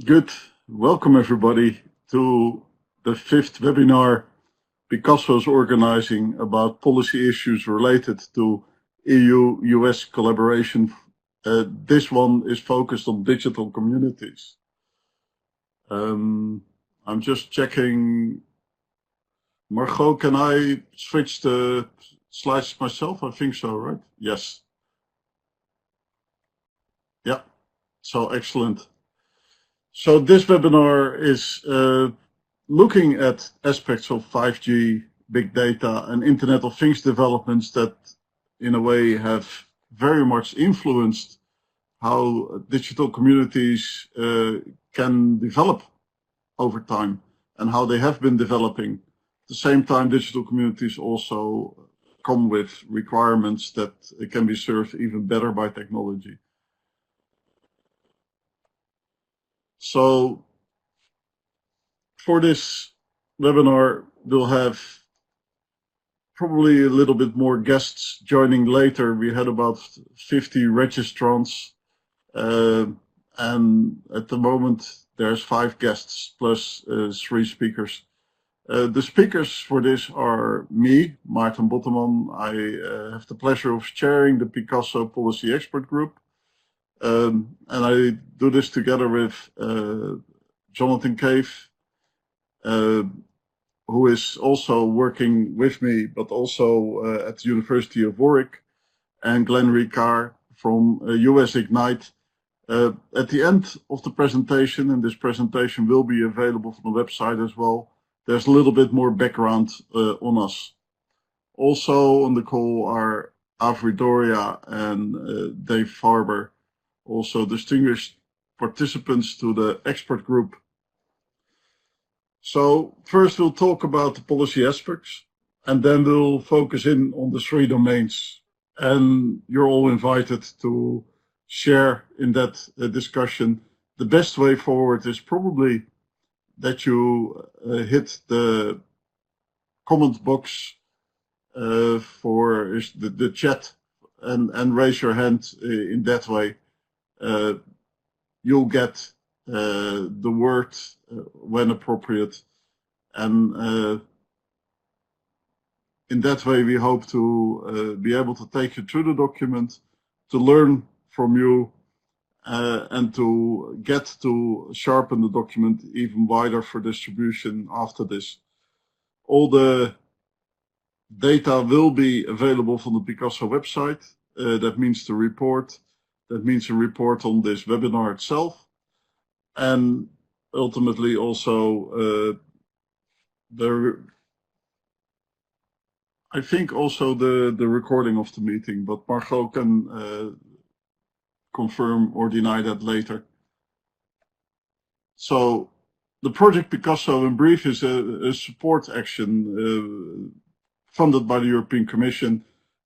Good. Welcome everybody to the fifth webinar PICASSO is organizing about policy issues related to EU-US collaboration. This one is focused on digital communities. I'm just checking. Margot, can I switch the slides myself? I think so, right? Yes. Yeah. So excellent. So this webinar is looking at aspects of 5G, big data, and Internet of Things developments that, in a way, have very much influenced how digital communities can develop over time and how they have been developing. At the same time, digital communities also come with requirements that can be served even better by technology. So for this webinar, we'll have probably a little bit more guests joining later. We had about 50 registrants, and at the moment there's 5 guests plus 3 speakers. The speakers for this are me, Maarten Botteman. I have the pleasure of chairing the PICASSO Policy Expert Group, and I do this together with Jonathan Cave, who is also working with me, but also at the University of Warwick, and Glenn Ricard from US Ignite. At the end of the presentation, and this presentation will be available from the website as well, there's a little bit more background on us. Also on the call are Avri Doria and Dave Farber, also distinguished participants to the expert group. So first we'll talk about the policy aspects, and then we'll focus in on the 3 domains. And you're all invited to share in that discussion. The best way forward is probably that you hit the comment box for the chat and raise your hand in that way. You'll get the word when appropriate, and in that way we hope to be able to take you through the document, to learn from you, and to get to sharpen the document even wider for distribution after this. All the data will be available from the PICASSO website. That means the report. That means a report on this webinar itself, and ultimately also I think also the recording of the meeting, but Margot can confirm or deny that later. So the project PICASSO in brief is a support action funded by the European Commission,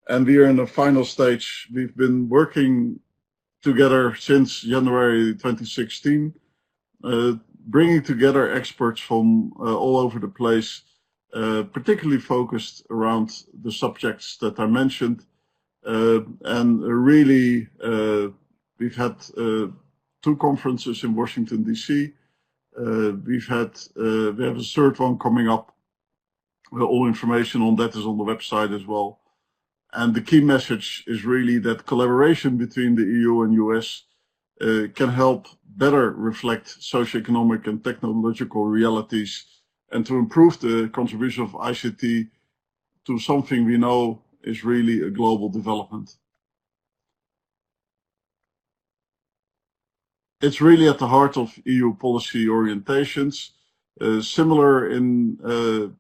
and we are in the final stage. We've been working together since January 2016, bringing together experts from all over the place, particularly focused around the subjects that I mentioned, and really we've had 2 conferences in Washington DC. We have a 3rd one coming up. All information on that is on the website as well. And the key message is really that collaboration between the EU and US can help better reflect socioeconomic and technological realities, and to improve the contribution of ICT to something we know is really a global development. It's really at the heart of EU policy orientations, similar in the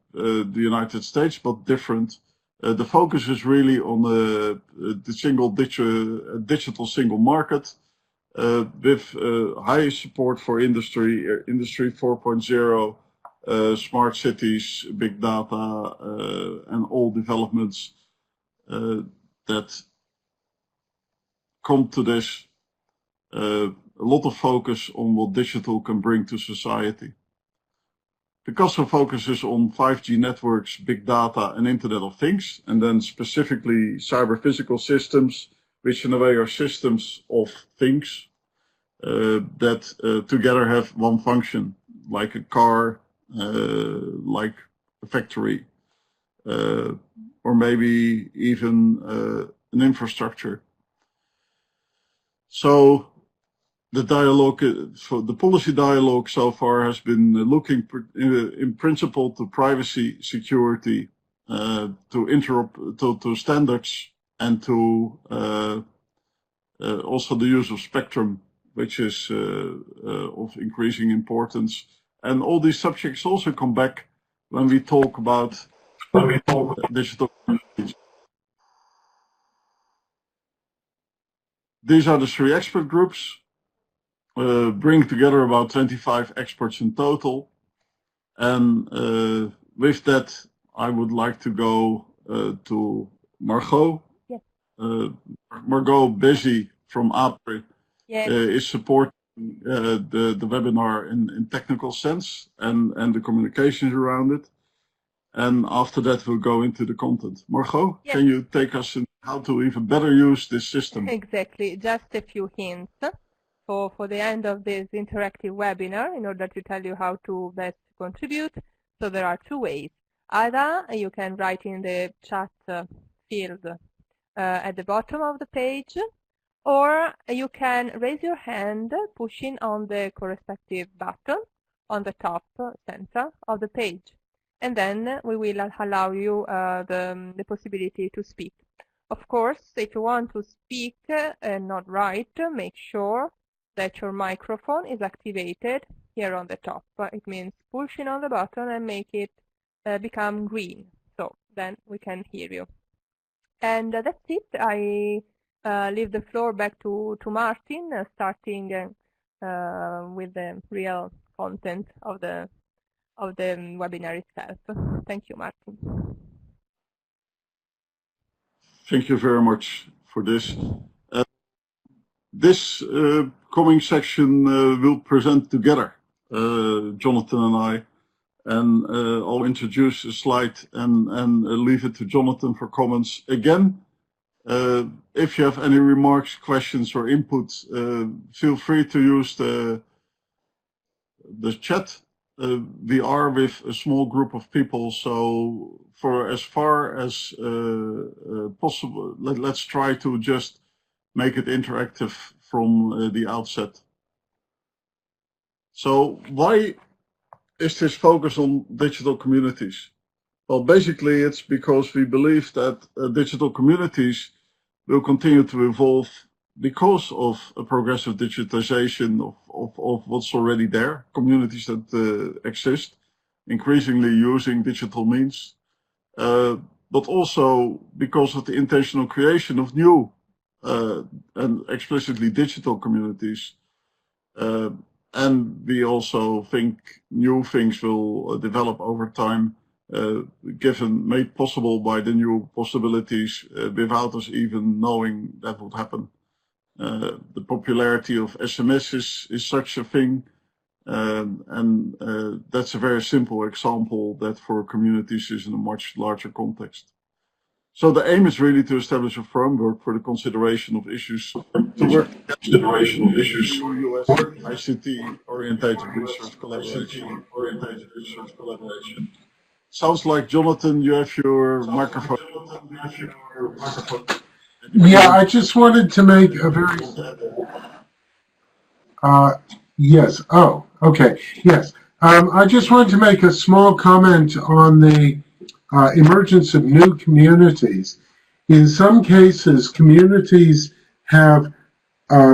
United States, but different. The focus is really on the digital single market, with high support for industry 4.0, smart cities, big data, and all developments that come to this. A lot of focus on what digital can bring to society. PICASSO focuses on 5G networks, big data, and Internet of Things, and then specifically cyber physical systems, which in a way are systems of things. that together have one function, like a car, like a factory, or maybe even an infrastructure. So the dialogue, for the policy dialogue so far has been looking in principle to privacy, security, to standards, and to also the use of spectrum, which is of increasing importance. And all these subjects also come back when we talk about digital communities. These are the 3 expert groups, bring together about 25 experts in total. And with that, I would like to go to Margot. Yes. Margot Bezzi from APRI Yes. is supporting the webinar in technical sense and the communications around it. And after that, we'll go into the content. Margot, Yes. can you take us in how to even better use this system? Exactly. Just a few hints for the end of this interactive webinar in order to tell you how to best contribute. So there are 2 ways. Either you can write in the chat field at the bottom of the page, or you can raise your hand pushing on the correspective button on the top center of the page. And then we will allow you the possibility to speak. Of course, if you want to speak and not write, make sure that your microphone is activated here on the top. It means pushing on the button and make it become green. So then we can hear you. And that's it. I leave the floor back to Martin, starting with the real content of the webinar itself. Thank you, Martin. Thank you very much for this. This coming section will present together, Jonathan and I, and I'll introduce a slide and leave it to Jonathan for comments. Again, if you have any remarks, questions, or input, feel free to use the chat. We are with a small group of people, so for as far as possible, let's try to just make it interactive from the outset. So why is this focus on digital communities? Well, basically it's because we believe that digital communities will continue to evolve because of a progressive digitization of what's already there, communities that exist, increasingly using digital means, but also because of the intentional creation of new and explicitly digital communities. And we also think new things will develop over time, made possible by the new possibilities without us even knowing that would happen. The popularity of SMS is such a thing, and that's a very simple example that for communities is in a much larger context. So the aim is really to establish a framework for the consideration of issues through US ICT-oriented research collaboration. Sounds like Jonathan, you have your microphone. Yeah, I just wanted to make a very yes. Oh, okay. Yes. I just wanted to make a small comment on the emergence of new communities. In some cases, communities have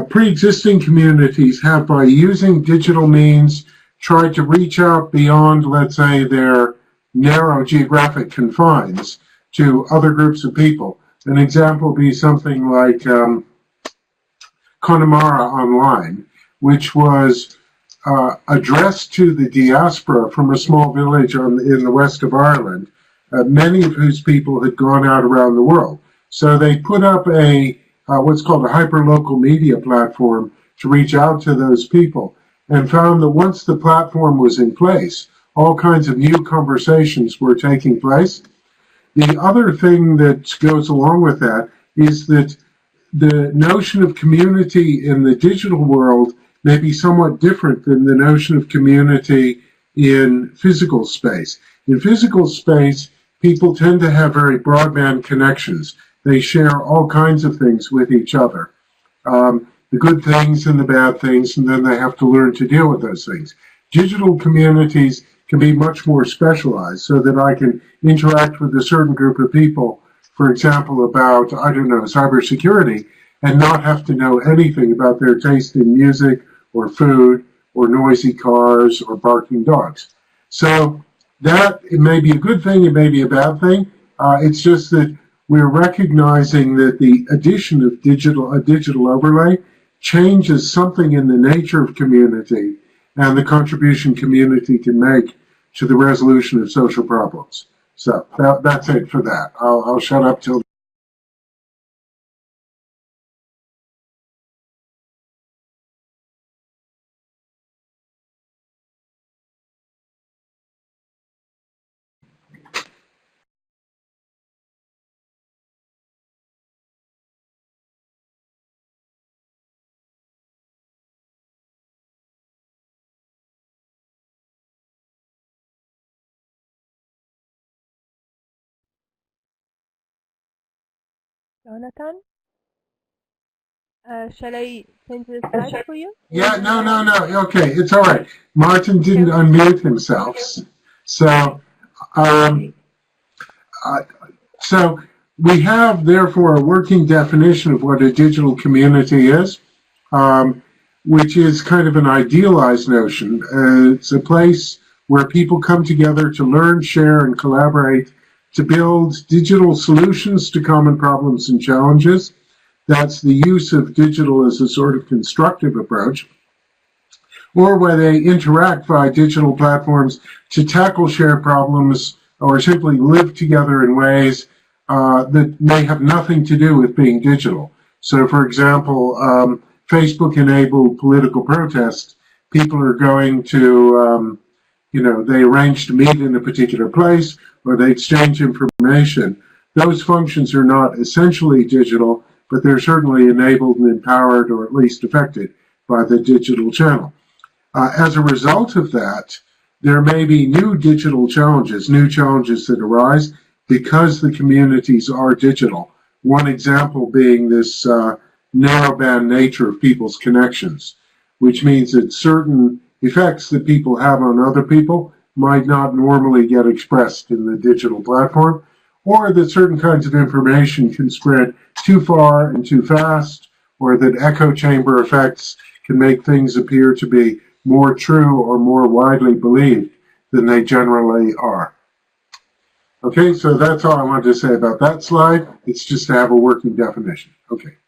pre-existing communities have, by using digital means, tried to reach out beyond, let's say, their narrow geographic confines to other groups of people. An example would be something like Connemara Online, which was addressed to the diaspora from a small village in the west of Ireland, many of whose people had gone out around the world. So they put up a what's called a hyperlocal media platform to reach out to those people, and found that once the platform was in place, all kinds of new conversations were taking place. The other thing that goes along with that is that the notion of community in the digital world may be somewhat different than the notion of community in physical space. In physical space, people tend to have very broadband connections. They share all kinds of things with each other, the good things and the bad things, and then they have to learn to deal with those things. Digital communities can be much more specialized, so that I can interact with a certain group of people, for example, about, I don't know, cybersecurity, and not have to know anything about their taste in music or food or noisy cars or barking dogs. So that, it may be a good thing, it may be a bad thing. It's just that we're recognizing that the addition of a digital overlay changes something in the nature of community and the contribution community can make to the resolution of social problems. So that's it for that. I'll shut up till. Jonathan? Shall I change the slide for you? Yeah, no. Okay, it's all right. Martin didn't unmute himself. So, so we have, therefore, a working definition of what a digital community is, which is kind of an idealized notion. It's a place where people come together to learn, share, and collaborate to build digital solutions to common problems and challenges. That's the use of digital as a sort of constructive approach, or where they interact via digital platforms to tackle shared problems or simply live together in ways that may have nothing to do with being digital. So, for example, Facebook-enabled political protest, people are going to, they arrange to meet in a particular place, or they exchange information. Those functions are not essentially digital, but they're certainly enabled and empowered, or at least affected by the digital channel. As a result of that, there may be new digital challenges, new challenges that arise because the communities are digital. One example being this narrowband nature of people's connections, which means that certain effects that people have on other people might not normally get expressed in the digital platform, or that certain kinds of information can spread too far and too fast, or that echo chamber effects can make things appear to be more true or more widely believed than they generally are. Okay, so that's all I wanted to say about that slide. It's just to have a working definition. Okay.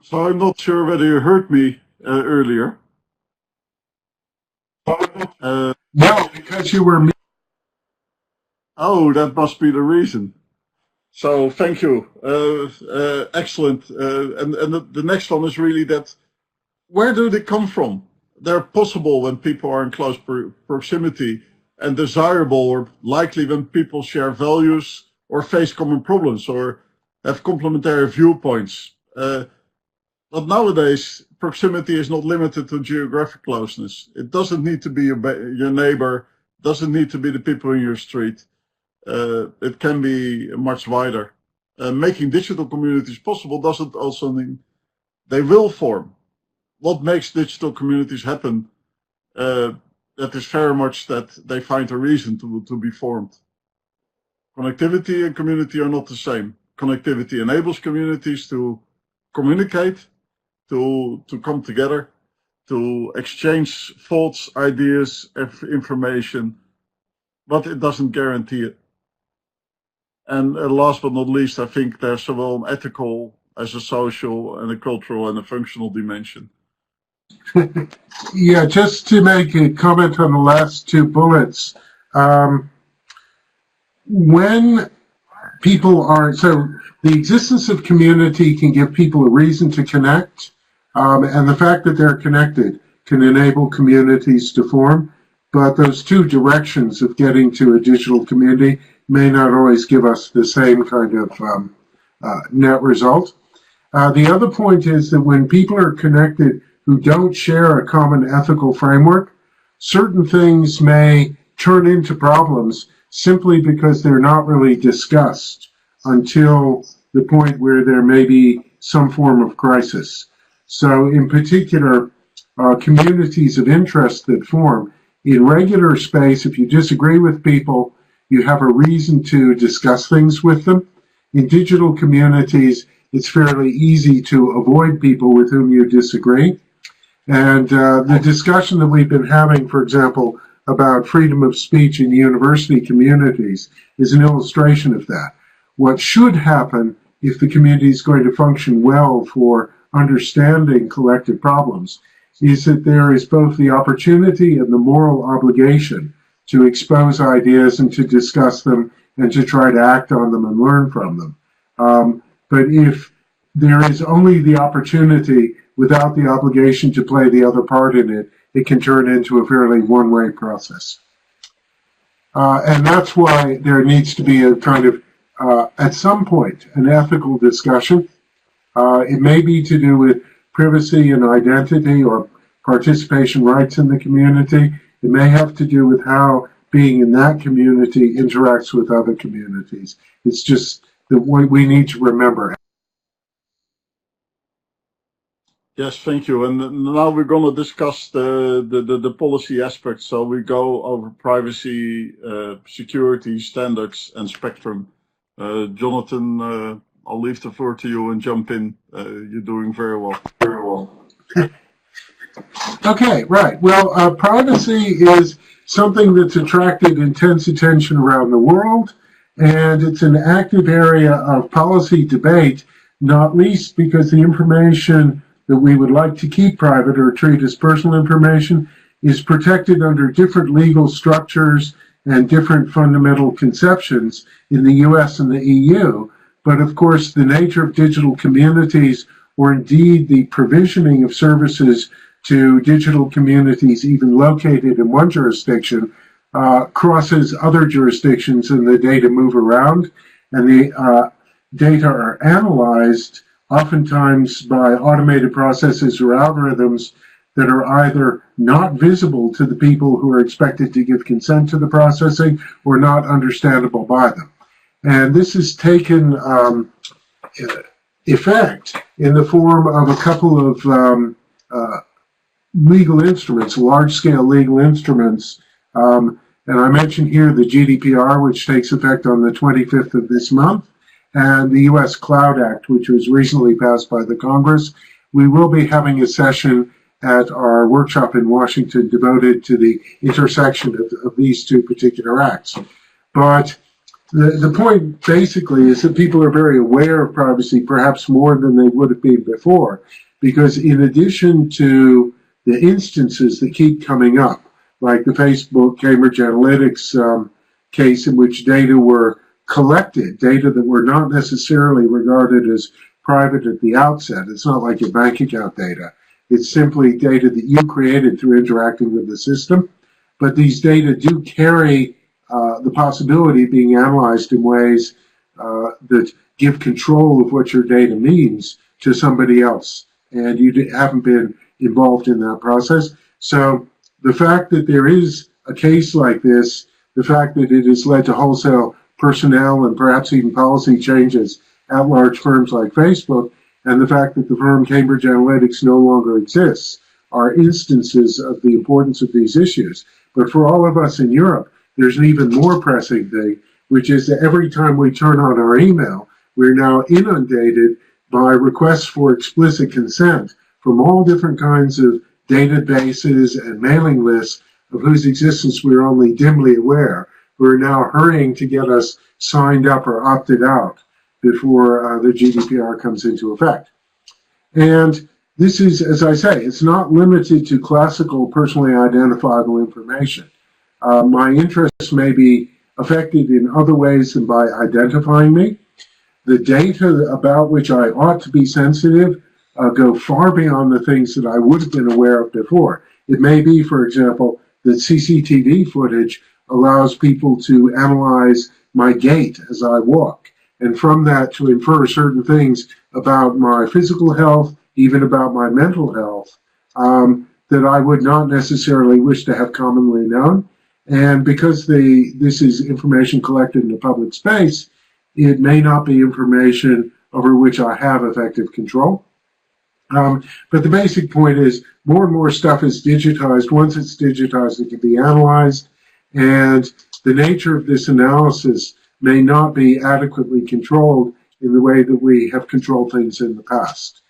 So I'm not sure whether you heard me earlier. No, because you were. Oh, that must be the reason. So thank you. Excellent. And the next one is really that, where do they come from? They're possible when people are in close proximity, and desirable or likely when people share values or face common problems or have complementary viewpoints. But nowadays, proximity is not limited to geographic closeness. It doesn't need to be your neighbor, doesn't need to be the people in your street. It can be much wider. Making digital communities possible doesn't also mean they will form. What makes digital communities happen? That is very much that they find a reason to be formed. Connectivity and community are not the same. Connectivity enables communities to communicate, to come together, to exchange thoughts, ideas, information, but it doesn't guarantee it. And last but not least, I think there's so well an ethical as a social and a cultural and a functional dimension. Yeah, just to make a comment on the last two bullets. When people are, so the existence of community can give people a reason to connect, and the fact that they're connected can enable communities to form, but those two directions of getting to a digital community may not always give us the same kind of net result. The other point is that when people are connected who don't share a common ethical framework, certain things may turn into problems simply because they're not really discussed until the point where there may be some form of crisis. So in particular, communities of interest that form in regular space, if you disagree with people, you have a reason to discuss things with them. In digital communities, it's fairly easy to avoid people with whom you disagree. And the discussion that we've been having, for example, about freedom of speech in university communities is an illustration of that. What should happen if the community is going to function well for understanding collective problems is that there is both the opportunity and the moral obligation to expose ideas and to discuss them and to try to act on them and learn from them. But if there is only the opportunity without the obligation to play the other part in it, it can turn into a fairly one-way process. And that's why there needs to be a kind of, at some point, an ethical discussion. It may be to do with privacy and identity or participation rights in the community. It may have to do with how being in that community interacts with other communities. It's just that we need to remember. Yes, thank you. And now we're going to discuss the policy aspects. So we go over privacy, security, standards, and spectrum. Jonathan, I'll leave the floor to you and jump in. You're doing very well. Very well. Okay, right. Well, privacy is something that's attracted intense attention around the world, and it's an active area of policy debate, not least because the information that we would like to keep private or treat as personal information is protected under different legal structures and different fundamental conceptions in the US and the EU. But of course, the nature of digital communities, or indeed the provisioning of services to digital communities even located in one jurisdiction, crosses other jurisdictions, and the data move around, and the data are analyzed oftentimes by automated processes or algorithms that are either not visible to the people who are expected to give consent to the processing or not understandable by them. And this has taken effect in the form of a couple of legal instruments, large-scale legal instruments. And I mentioned here the GDPR, which takes effect on the 25th of this month, and the U.S. Cloud Act, which was recently passed by the Congress. We will be having a session at our workshop in Washington devoted to the intersection of these two particular acts. But the point basically is that people are very aware of privacy, perhaps more than they would have been before, because in addition to the instances that keep coming up, like the Facebook Cambridge Analytics case in which data were collected, data that were not necessarily regarded as private at the outset. It's not like your bank account data. It's simply data that you created through interacting with the system. But these data do carry the possibility of being analyzed in ways that give control of what your data means to somebody else. And you haven't been involved in that process. So the fact that there is a case like this, the fact that it has led to wholesale personnel and perhaps even policy changes at large firms like Facebook, and the fact that the firm Cambridge Analytics no longer exists are instances of the importance of these issues. But for all of us in Europe, there's an even more pressing thing, which is that every time we turn on our email, we're now inundated by requests for explicit consent from all different kinds of databases and mailing lists of whose existence we're only dimly aware, who are now hurrying to get us signed up or opted out before the GDPR comes into effect. And this is, as I say, it's not limited to classical personally identifiable information. My interests may be affected in other ways than by identifying me. The data about which I ought to be sensitive go far beyond the things that I would have been aware of before. It may be, for example, that CCTV footage allows people to analyze my gait as I walk and from that to infer certain things about my physical health, even about my mental health, that I would not necessarily wish to have commonly known. And because this is information collected in the public space, it may not be information over which I have effective control. But the basic point is more and more stuff is digitized. Once it's digitized, it can be analyzed. And the nature of this analysis may not be adequately controlled in the way that we have controlled things in the past.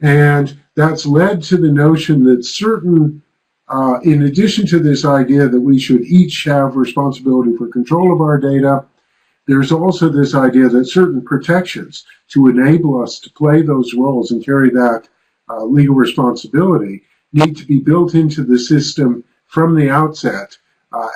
And that's led to the notion that in addition to this idea that we should each have responsibility for control of our data, there's also this idea that certain protections to enable us to play those roles and carry that legal responsibility need to be built into the system from the outset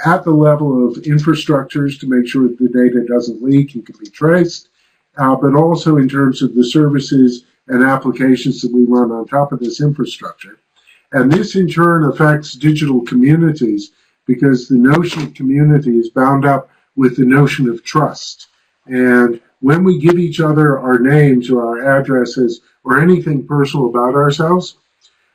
at the level of infrastructures to make sure that the data doesn't leak and can be traced, but also in terms of the services and applications that we run on top of this infrastructure. And this in turn affects digital communities because the notion of community is bound up with the notion of trust. And when we give each other our names or our addresses or anything personal about ourselves,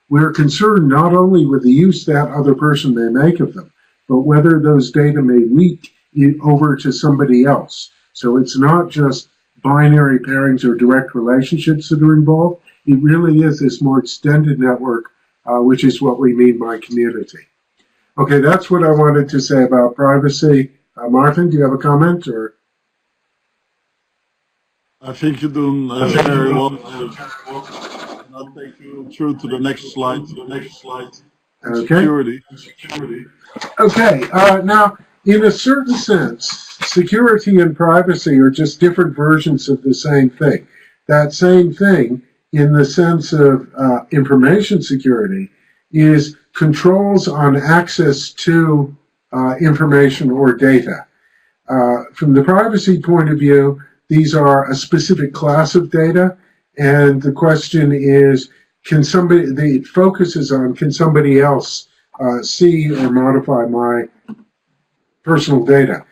we're concerned not only with the use that other person may make of them, but whether those data may leak over to somebody else. So it's not just binary pairings or direct relationships that are involved. It really is this more extended network, which is what we mean by community. Okay, that's what I wanted to say about privacy. Martin, do you have a comment? Or I think you're doing very well. I'll take you through to the next slide. okay. Security. Okay, now, in a certain sense, security and privacy are just different versions of the same thing. That same thing, in the sense of information security, is controls on access to information or data. From the privacy point of view, these are a specific class of data, and the question is, it focuses on, can somebody else see or modify my personal data?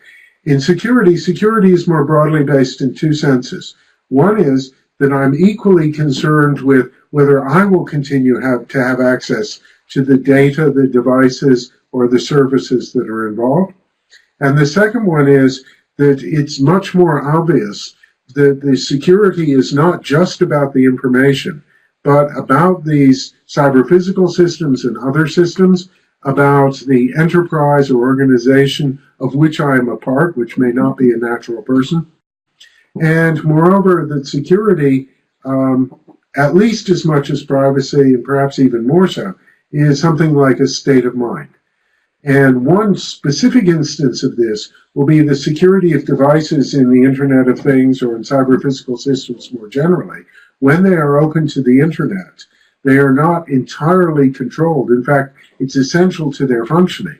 In security is more broadly based in two senses. One is that I'm equally concerned with whether I will continue to have access to the data, the devices, or the services that are involved. And the second one is that it's much more obvious that the security is not just about the information, but about these cyber-physical systems and other systems, about the enterprise or organization of which I am a part, which may not be a natural person. And moreover, that security, at least as much as privacy, and perhaps even more so, is something like a state of mind. And one specific instance of this will be the security of devices in the Internet of Things or in cyber-physical systems more generally. When they are open to the Internet, they are not entirely controlled. In fact, it's essential to their functioning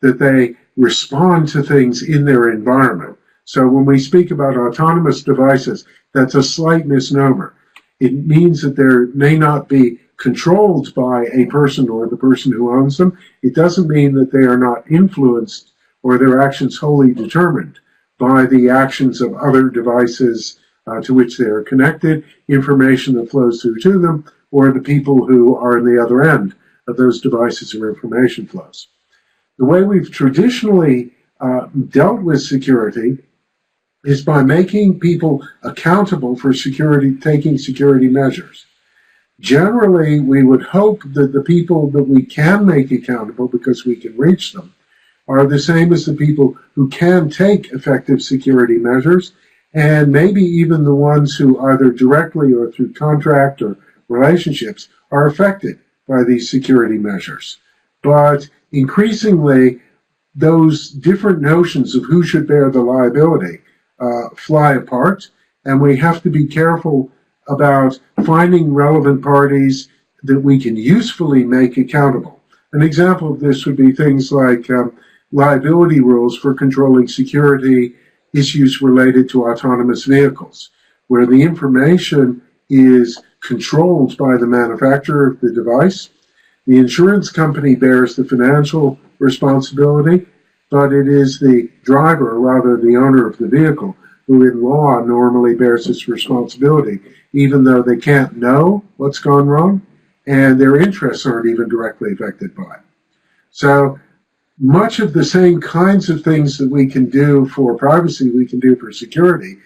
that they respond to things in their environment. So when we speak about autonomous devices, that's a slight misnomer. It means that there may not be controlled by a person or the person who owns them. It doesn't mean that they are not influenced or their actions wholly determined by the actions of other devices to which they are connected, information that flows through to them, or the people who are on the other end of those devices or information flows. The way we've traditionally dealt with security is by making people accountable for taking security measures. Generally, we would hope that the people that we can make accountable because we can reach them are the same as the people who can take effective security measures, and maybe even the ones who either directly or through contract or relationships are affected by these security measures. But increasingly, those different notions of who should bear the liability fly apart, and we have to be careful about finding relevant parties that we can usefully make accountable. An example of this would be things like liability rules for controlling security issues related to autonomous vehicles, where the information is controlled by the manufacturer of the device. The insurance company bears the financial responsibility, but it is the driver, or rather the owner of the vehicle, who in law normally bears this responsibility, even though they can't know what's gone wrong, and their interests aren't even directly affected by it. So much of the same kinds of things that we can do for privacy, we can do for security,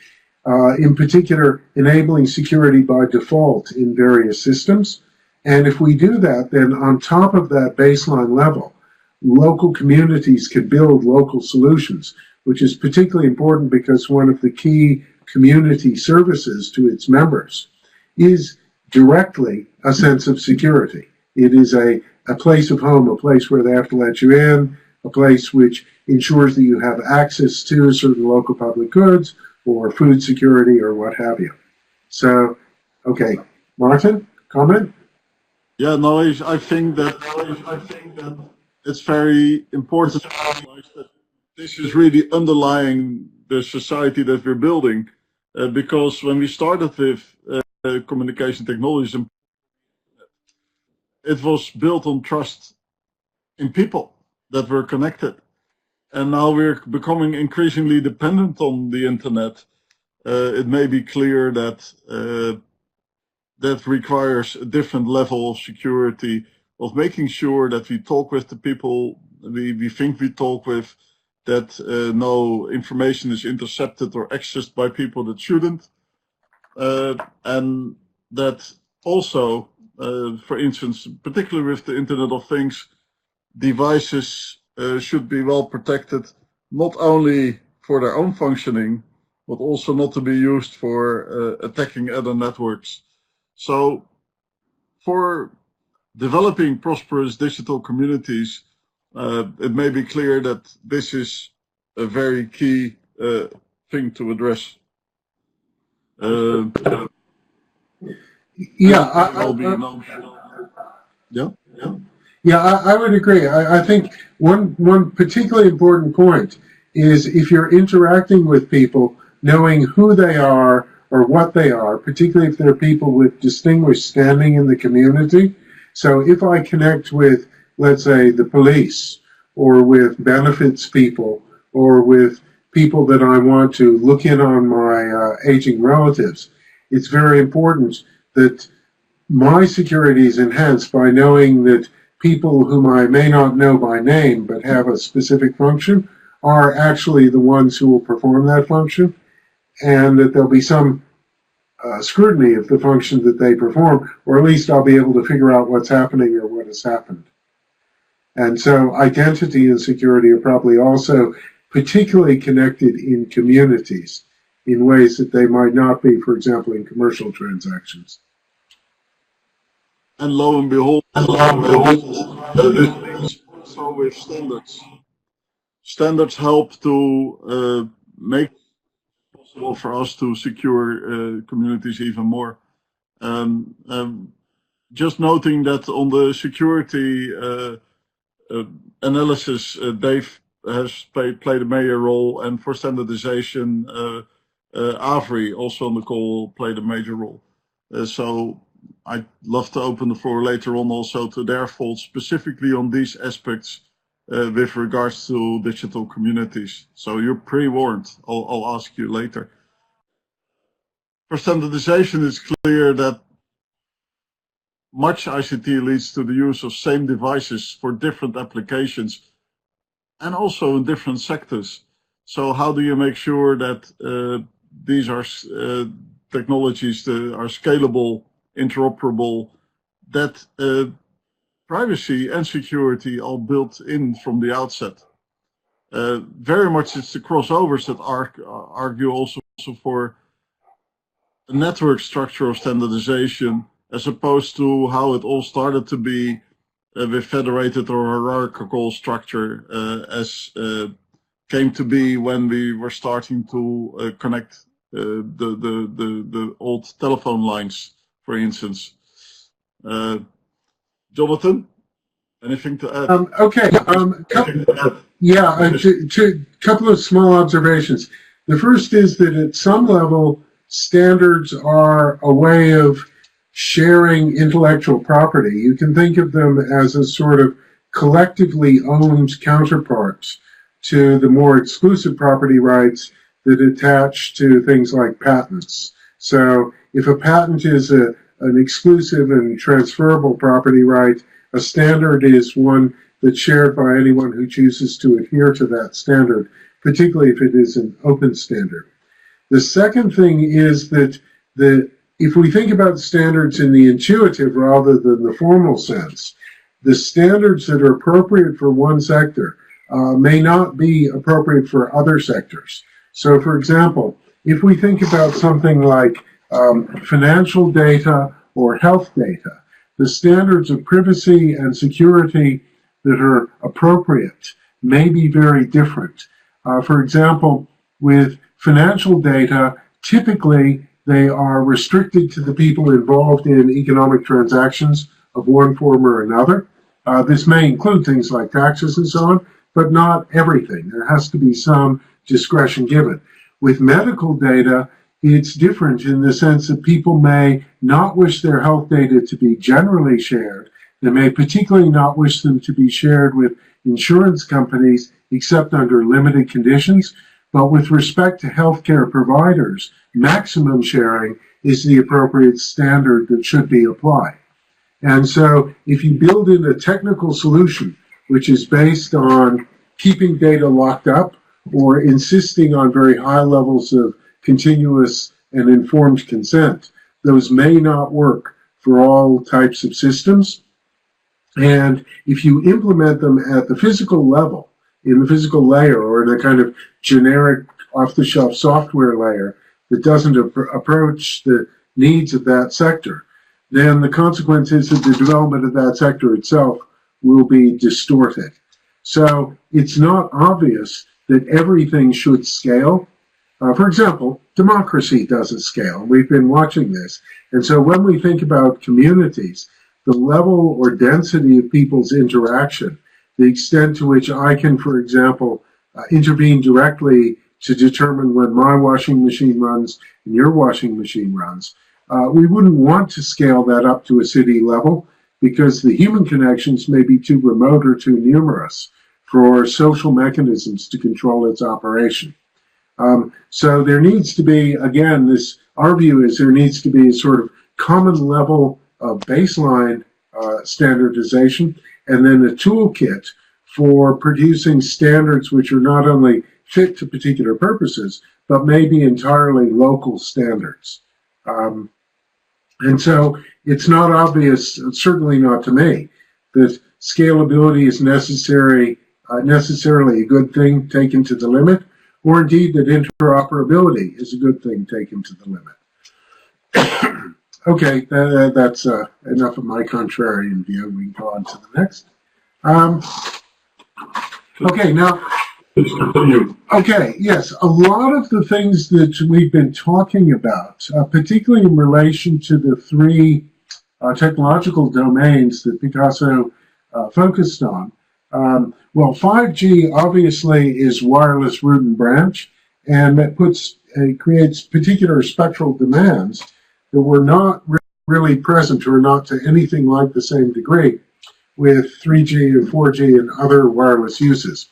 in particular enabling security by default in various systems. And if we do that, then on top of that baseline level, local communities can build local solutions, which is particularly important because one of the key community services to its members is directly a sense of security. It is a place of home, a place where they have to let you in, a place which ensures that you have access to certain local public goods or food security or what have you. So, okay, Martin, comment? Yeah, no, I think that it's very important to realize that this is really underlying the society that we're building, because when we started with communication technologies, it was built on trust in people that were connected. And now we're becoming increasingly dependent on the internet. It may be clear that that requires a different level of security, of making sure that we talk with the people we think we talk with, that no information is intercepted or accessed by people that shouldn't, and that also, for instance, particularly with the Internet of Things, devices should be well protected, not only for their own functioning, but also not to be used for attacking other networks. So for developing prosperous digital communities, it may be clear that this is a very key thing to address. I would agree. I think one particularly important point is if you're interacting with people, knowing who they are or what they are, particularly if they're people with distinguished standing in the community. So if I connect with, let's say, the police or with benefits people or with people that I want to look in on my aging relatives, it's very important that my security is enhanced by knowing that people whom I may not know by name but have a specific function are actually the ones who will perform that function, and that there'll be some scrutiny of the function that they perform, or at least I'll be able to figure out what's happening or what has happened. And so identity and security are probably also particularly connected in communities in ways that they might not be, for example, in commercial transactions. And lo and behold, so with standards. Standards help to make it possible for us to secure communities even more. Just noting that on the security analysis, Dave has played a major role, and for standardization, Avery, also on the call, played a major role. So I'd love to open the floor later on also to their thoughts specifically on these aspects with regards to digital communities. So you're pre-warned. I'll ask you later. For standardization, it's clear that much ICT leads to the use of same devices for different applications and also in different sectors. So how do you make sure that these are technologies that are scalable, interoperable, that privacy and security are built in from the outset? Very much it's the crossovers that argue also for a network structure of standardization, as opposed to how it all started to be with federated or hierarchical structure, as came to be when we were starting to connect the old telephone lines, for instance. Jonathan, anything to add? Couple of small observations. The first is that at some level, standards are a way of sharing intellectual property. You can think of them as a sort of collectively owned counterparts to the more exclusive property rights that attach to things like patents. So if a patent is an exclusive and transferable property right, a standard is one that's shared by anyone who chooses to adhere to that standard, particularly if it is an open standard. The second thing is that if we think about standards in the intuitive rather than the formal sense, the standards that are appropriate for one sector may not be appropriate for other sectors. So, for example, if we think about something like financial data or health data, the standards of privacy and security that are appropriate may be very different. For example, with financial data, typically they are restricted to the people involved in economic transactions of one form or another. This may include things like taxes and so on, but not everything. There has to be some discretion given. With medical data, it's different in the sense that people may not wish their health data to be generally shared. They may particularly not wish them to be shared with insurance companies except under limited conditions. But with respect to healthcare providers, maximum sharing is the appropriate standard that should be applied. And so if you build in a technical solution which is based on keeping data locked up or insisting on very high levels of continuous and informed consent, those may not work for all types of systems. And if you implement them at the physical level, in the physical layer, or in a kind of generic off-the-shelf software layer that doesn't approach the needs of that sector, then the consequence is that the development of that sector itself will be distorted. So it's not obvious that everything should scale. For example, democracy doesn't scale. We've been watching this. And so when we think about communities, the level or density of people's interaction, the extent to which I can, for example, intervene directly to determine when my washing machine runs and your washing machine runs, we wouldn't want to scale that up to a city level because the human connections may be too remote or too numerous for social mechanisms to control its operation. So there needs to be, again, our view is there needs to be a sort of common level of baseline standardization, and then a toolkit for producing standards which are not only fit to particular purposes, but may be entirely local standards. And so it's not obvious, certainly not to me, that scalability is necessarily a good thing taken to the limit, or indeed that interoperability is a good thing taken to the limit. Okay, that's enough of my contrarian view. We can go on to the next. Okay, now, okay, yes, a lot of the things that we've been talking about, particularly in relation to the three technological domains that Picasso focused on, well, 5G obviously is wireless root and branch, and that creates particular spectral demands that were not really present or not to anything like the same degree with 3G and 4G and other wireless uses.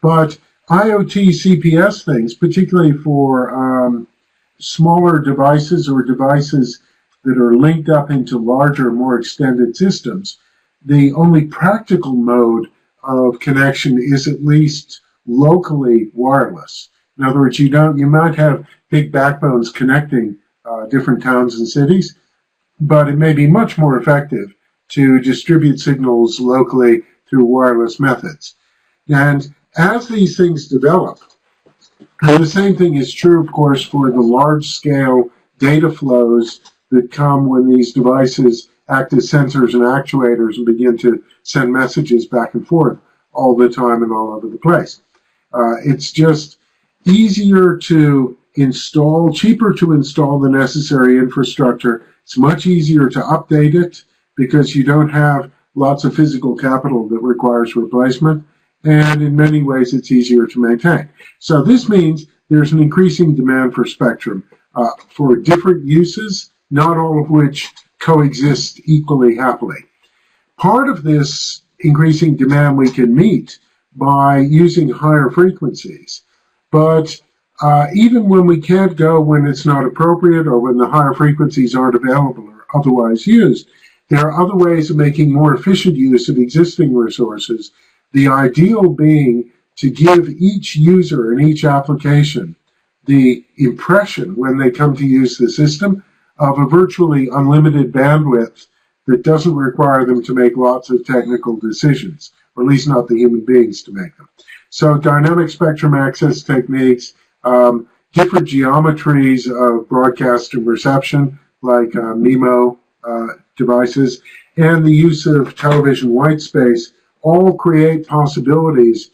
But IoT CPS things, particularly for smaller devices or devices that are linked up into larger, more extended systems, the only practical mode of connection is at least locally wireless. In other words, you might have big backbones connecting different towns and cities, but it may be much more effective to distribute signals locally through wireless methods. And as these things develop, and the same thing is true, of course, for the large-scale data flows that come when these devices act as sensors and actuators and begin to send messages back and forth all the time and all over the place. It's just easier to install, cheaper to install the necessary infrastructure. It's much easier to update it because you don't have lots of physical capital that requires replacement. And in many ways, it's easier to maintain. So this means there's an increasing demand for spectrum for different uses, not all of which coexist equally happily. Part of this increasing demand we can meet by using higher frequencies, but even when we can't go when it's not appropriate or when the higher frequencies aren't available or otherwise used, there are other ways of making more efficient use of existing resources, the ideal being to give each user in each application the impression when they come to use the system of a virtually unlimited bandwidth that doesn't require them to make lots of technical decisions, or at least not the human beings to make them. So dynamic spectrum access techniques, different geometries of broadcast and reception, like MIMO devices, and the use of television white space all create possibilities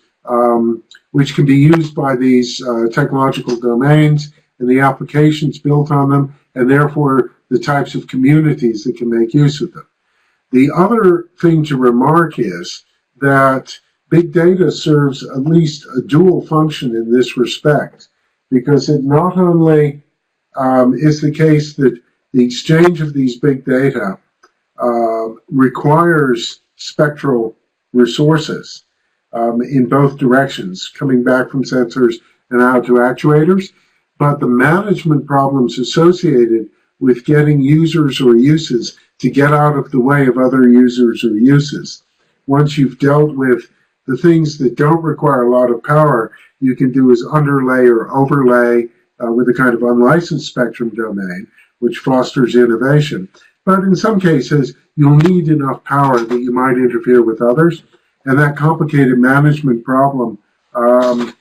which can be used by these technological domains and the applications built on them, and therefore the types of communities that can make use of them. The other thing to remark is that big data serves at least a dual function in this respect, because it not only is the case that the exchange of these big data requires spectral resources in both directions, coming back from sensors and out to actuators, but the management problems associated with getting users or uses to get out of the way of other users or uses. Once you've dealt with the things that don't require a lot of power, you can do is underlay or overlay with a kind of unlicensed spectrum domain, which fosters innovation. But in some cases, you'll need enough power that you might interfere with others. And that complicated management problem, oh,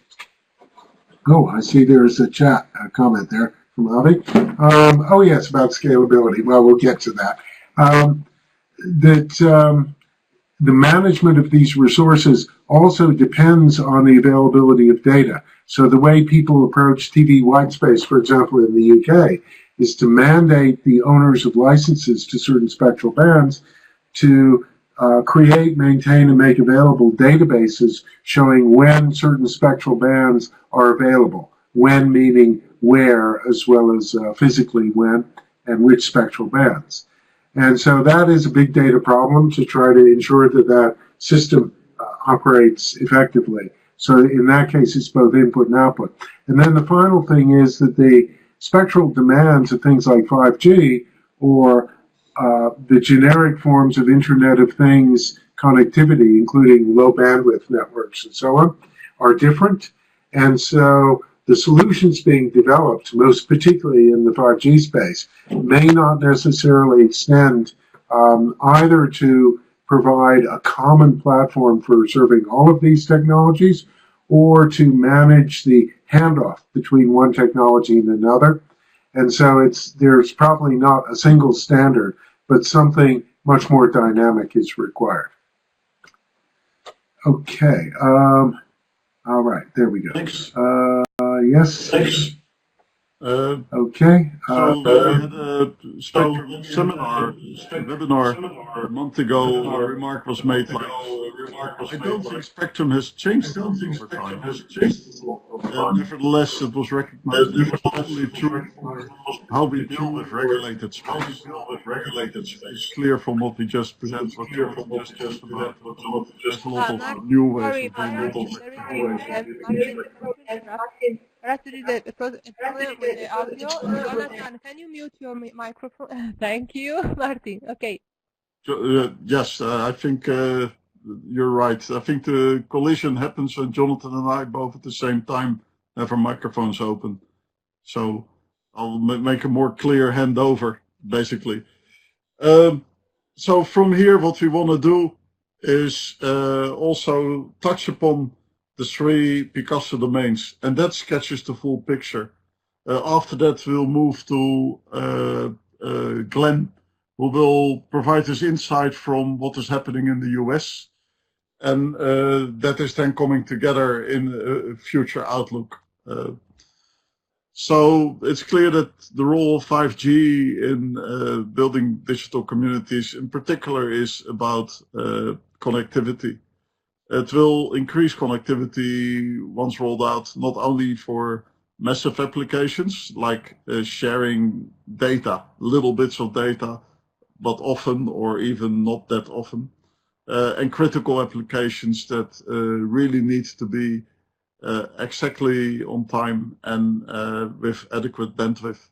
I see there's a chat comment there from Avi. Oh, yes, about scalability. Well, we'll get to that. The management of these resources also depends on the availability of data. So the way people approach TV white space, for example, in the UK, is to mandate the owners of licenses to certain spectral bands to create, maintain, and make available databases showing when certain spectral bands are available. When meaning where, as well as physically when, and which spectral bands. And so that is a big data problem to try to ensure that that system operates effectively. So in that case, it's both input and output. And then the final thing is that the spectral demands of things like 5G or the generic forms of Internet of Things connectivity, including low bandwidth networks and so on, are different. And so the solutions being developed, most particularly in the 5G space, may not necessarily extend either to provide a common platform for serving all of these technologies or to manage the handoff between one technology and another. And so there's probably not a single standard, but something much more dynamic is required. Okay. All right. There we go. Thanks. Yes. Thanks. Okay. So we had a spectrum seminar, webinar a month ago. A remark was made like, I don't think spectrum has changed over time. Nevertheless, it was recognized it was totally true how we deal with regulated space. It's clear from what we just presented, there's a lot of new ways of doing it. Because a problem with the audio. Jonathan, can you mute your microphone? Thank you, Martin. Okay. Yes, I think you're right. I think the collision happens when Jonathan and I both at the same time have our microphones open. So I'll make a more clear handover, basically. So from here, what we want to do is also touch upon the three PICASSO domains, and that sketches the full picture. After that, we'll move to Glenn, who will provide us insight from what is happening in the US, and that is then coming together in a future outlook. So it's clear that the role of 5G in building digital communities in particular is about connectivity. It will increase connectivity once rolled out, not only for massive applications like sharing data, little bits of data, but often or even not that often, and critical applications that really need to be exactly on time and with adequate bandwidth,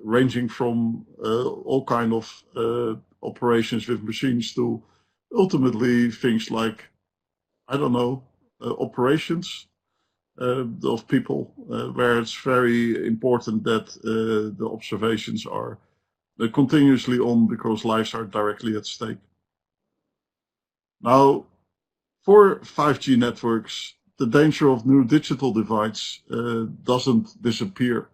ranging from all kind of operations with machines to ultimately things like, I don't know, operations of people, where it's very important that the observations are continuously on because lives are directly at stake. Now, for 5G networks, the danger of new digital divides doesn't disappear.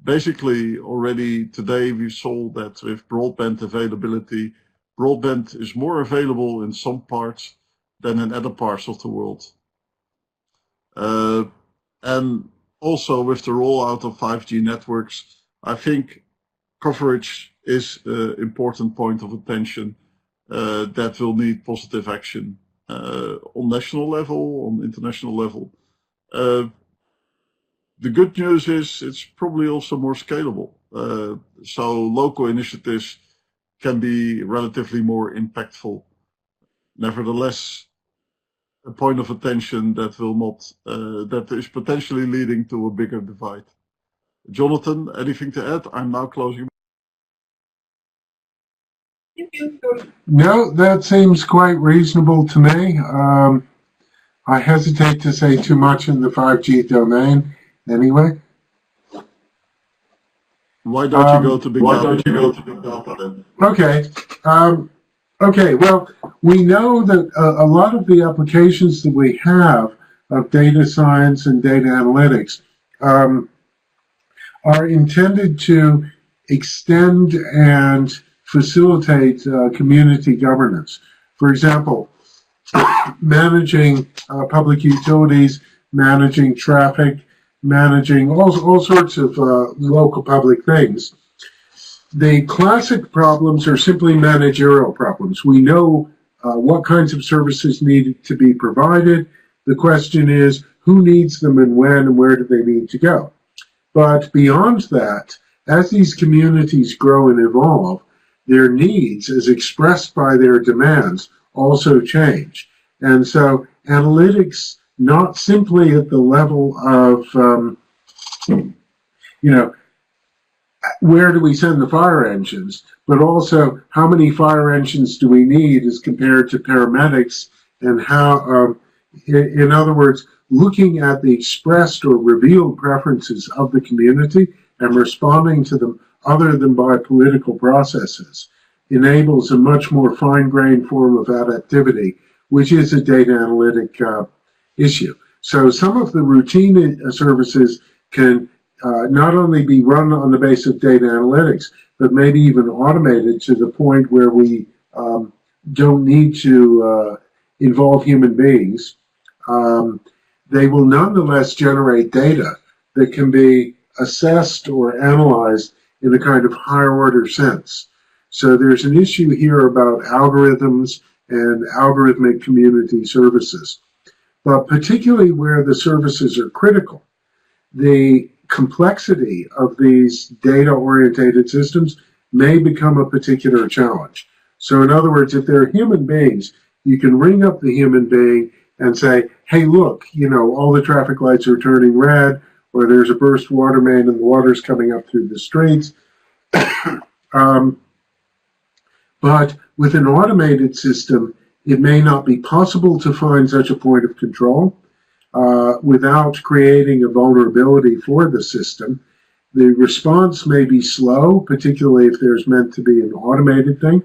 Basically, already today we saw that with broadband availability, broadband is more available in some parts than in other parts of the world. And also with the rollout of 5G networks, I think coverage is an important point of attention that will need positive action on national level, on international level. The good news is it's probably also more scalable. So local initiatives can be relatively more impactful. Nevertheless, a point of attention that will not, that is potentially leading to a bigger divide. Jonathan, anything to add? I'm now closing. No, that seems quite reasonable to me. I hesitate to say too much in the 5G domain anyway. Why don't you go to big data then? Okay. Okay, well, we know that a lot of the applications that we have of data science and data analytics are intended to extend and facilitate community governance. For example, managing public utilities, managing traffic, managing all sorts of local public things. The classic problems are simply managerial problems. We know what kinds of services need to be provided. The question is, who needs them and when and where do they need to go? But beyond that, as these communities grow and evolve, their needs, as expressed by their demands, also change. And so analytics, not simply at the level of, where do we send the fire engines, but also how many fire engines do we need as compared to paramedics, and how, in other words, looking at the expressed or revealed preferences of the community and responding to them other than by political processes enables a much more fine-grained form of adaptivity, which is a data analytic issue. So some of the routine services can not only be run on the basis of data analytics, but maybe even automated to the point where we don't need to involve human beings. They will nonetheless generate data that can be assessed or analyzed in a kind of higher order sense. So there's an issue here about algorithms and algorithmic community services. But particularly where the services are critical, the complexity of these data-orientated systems may become a particular challenge. So in other words, if they're human beings, you can ring up the human being and say, hey, look, all the traffic lights are turning red, or there's a burst water main and the water's coming up through the streets. But with an automated system, it may not be possible to find such a point of control without creating a vulnerability for the system. The response may be slow, particularly if there's meant to be an automated thing.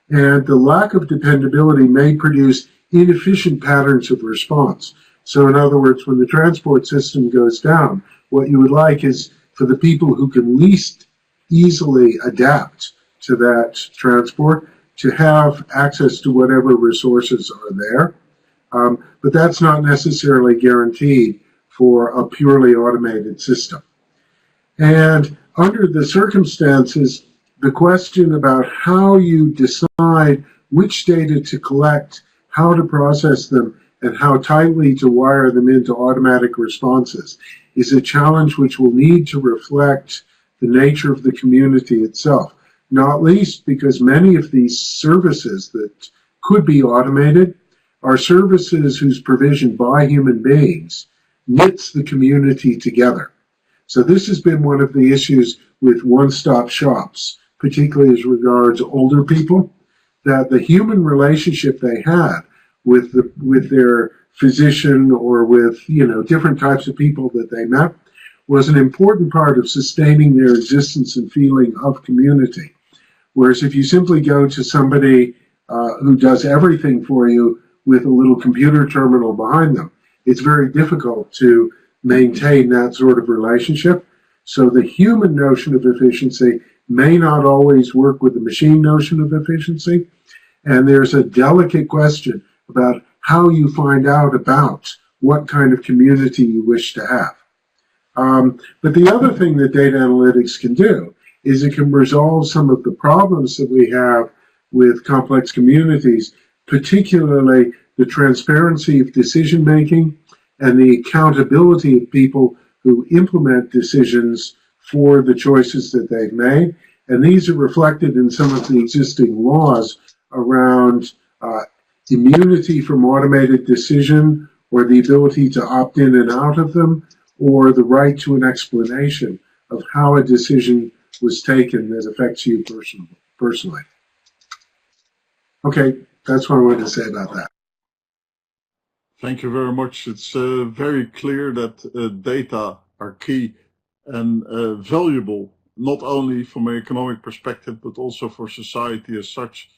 And the lack of dependability may produce inefficient patterns of response. So in other words, when the transport system goes down, what you would like is for the people who can least easily adapt to that transport to have access to whatever resources are there. But that's not necessarily guaranteed for a purely automated system. And under the circumstances, the question about how you decide which data to collect, how to process them, and how tightly to wire them into automatic responses is a challenge which will need to reflect the nature of the community itself, not least because many of these services that could be automated are services whose provision by human beings knits the community together. So this has been one of the issues with one-stop shops, particularly as regards older people, that the human relationship they had with their physician or with, different types of people that they met was an important part of sustaining their existence and feeling of community. Whereas if you simply go to somebody who does everything for you with a little computer terminal behind them, it's very difficult to maintain that sort of relationship. So the human notion of efficiency may not always work with the machine notion of efficiency. And there's a delicate question about how you find out about what kind of community you wish to have. But the other thing that data analytics can do is it can resolve some of the problems that we have with complex communities, particularly the transparency of decision making and the accountability of people who implement decisions for the choices that they've made. And these are reflected in some of the existing laws around immunity from automated decision, or the ability to opt in and out of them, or the right to an explanation of how a decision was taken that affects you personally. Okay, that's what I wanted to say about that. Thank you very much. It's very clear that data are key and valuable, not only from an economic perspective, but also for society as such.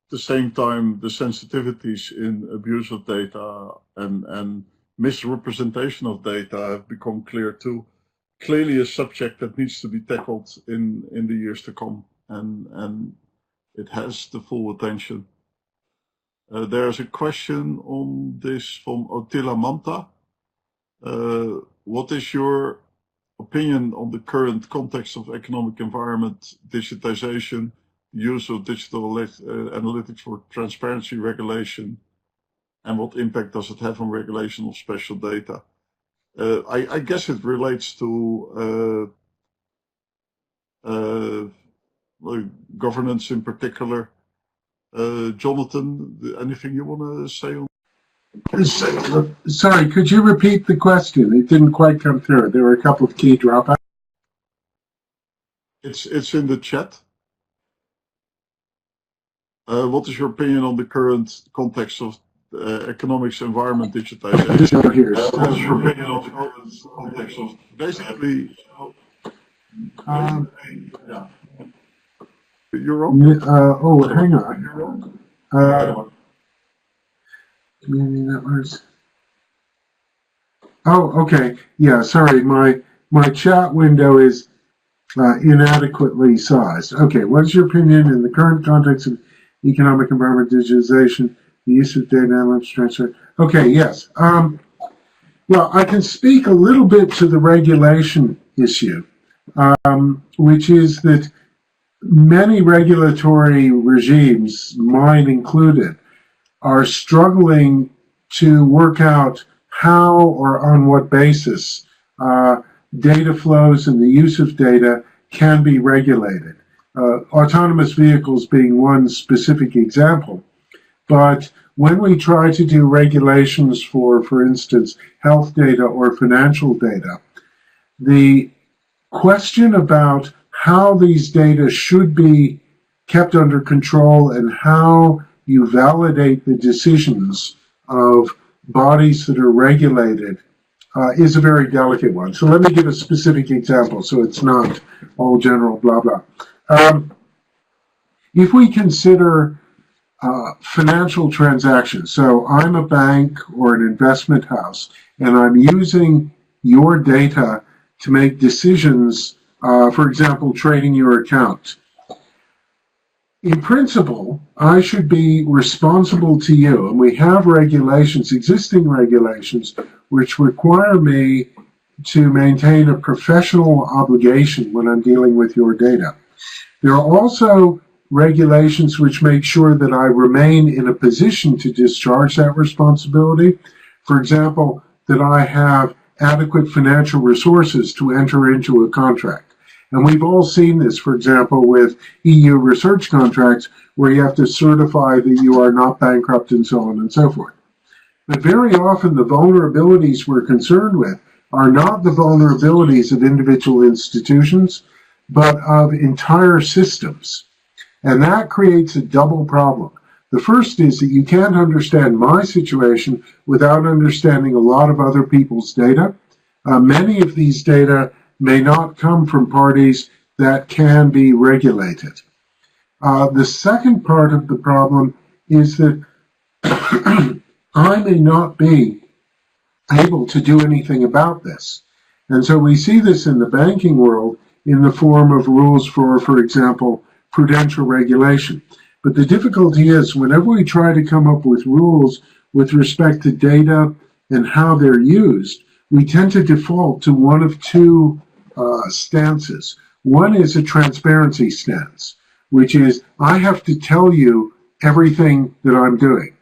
At the same time, the sensitivities in abuse of data and misrepresentation of data have become clear too. Clearly a subject that needs to be tackled in the years to come, and it has the full attention. There's a question on this from Otila Manta. What is your opinion on the current context of economic environment, digitization, use of digital analytics for transparency regulation, and what impact does it have on regulation of special data? I guess it relates to governance in particular. Jonathan, anything you want to say on? Sorry, could you repeat the question? It didn't quite come through. There were a couple of key dropouts. It's in the chat. What is your opinion on the current context of economics, environment, digitization? What is your opinion on the current context of basically? Yeah. You're wrong. Hang on. You're wrong. Community networks. Oh, okay. Yeah, sorry. My chat window is inadequately sized. Okay, what is your opinion in the current context of economic environment, digitization, the use of data analytics, transfer? Okay, yes. Well, I can speak a little bit to the regulation issue, which is that many regulatory regimes, mine included, are struggling to work out how or on what basis data flows and the use of data can be regulated. Autonomous vehicles being one specific example. But when we try to do regulations for instance, health data or financial data, the question about how these data should be kept under control and how you validate the decisions of bodies that are regulated is a very delicate one. So let me give a specific example so it's not all general blah blah. If we consider financial transactions, so I'm a bank or an investment house and I'm using your data to make decisions, for example, trading your account. In principle, I should be responsible to you, and we have regulations, existing regulations, which require me to maintain a professional obligation when I'm dealing with your data. There are also regulations which make sure that I remain in a position to discharge that responsibility. For example, that I have adequate financial resources to enter into a contract. And we've all seen this, for example, with EU research contracts, where you have to certify that you are not bankrupt and so on and so forth. But very often the vulnerabilities we're concerned with are not the vulnerabilities of individual institutions, but of entire systems. And that creates a double problem. The first is that you can't understand my situation without understanding a lot of other people's data. Many of these data may not come from parties that can be regulated. The second part of the problem is that I may not be able to do anything about this. And so we see this in the banking world in the form of rules for example, prudential regulation. But the difficulty is whenever we try to come up with rules with respect to data and how they're used, we tend to default to one of two stances. One is a transparency stance, which is I have to tell you everything that I'm doing.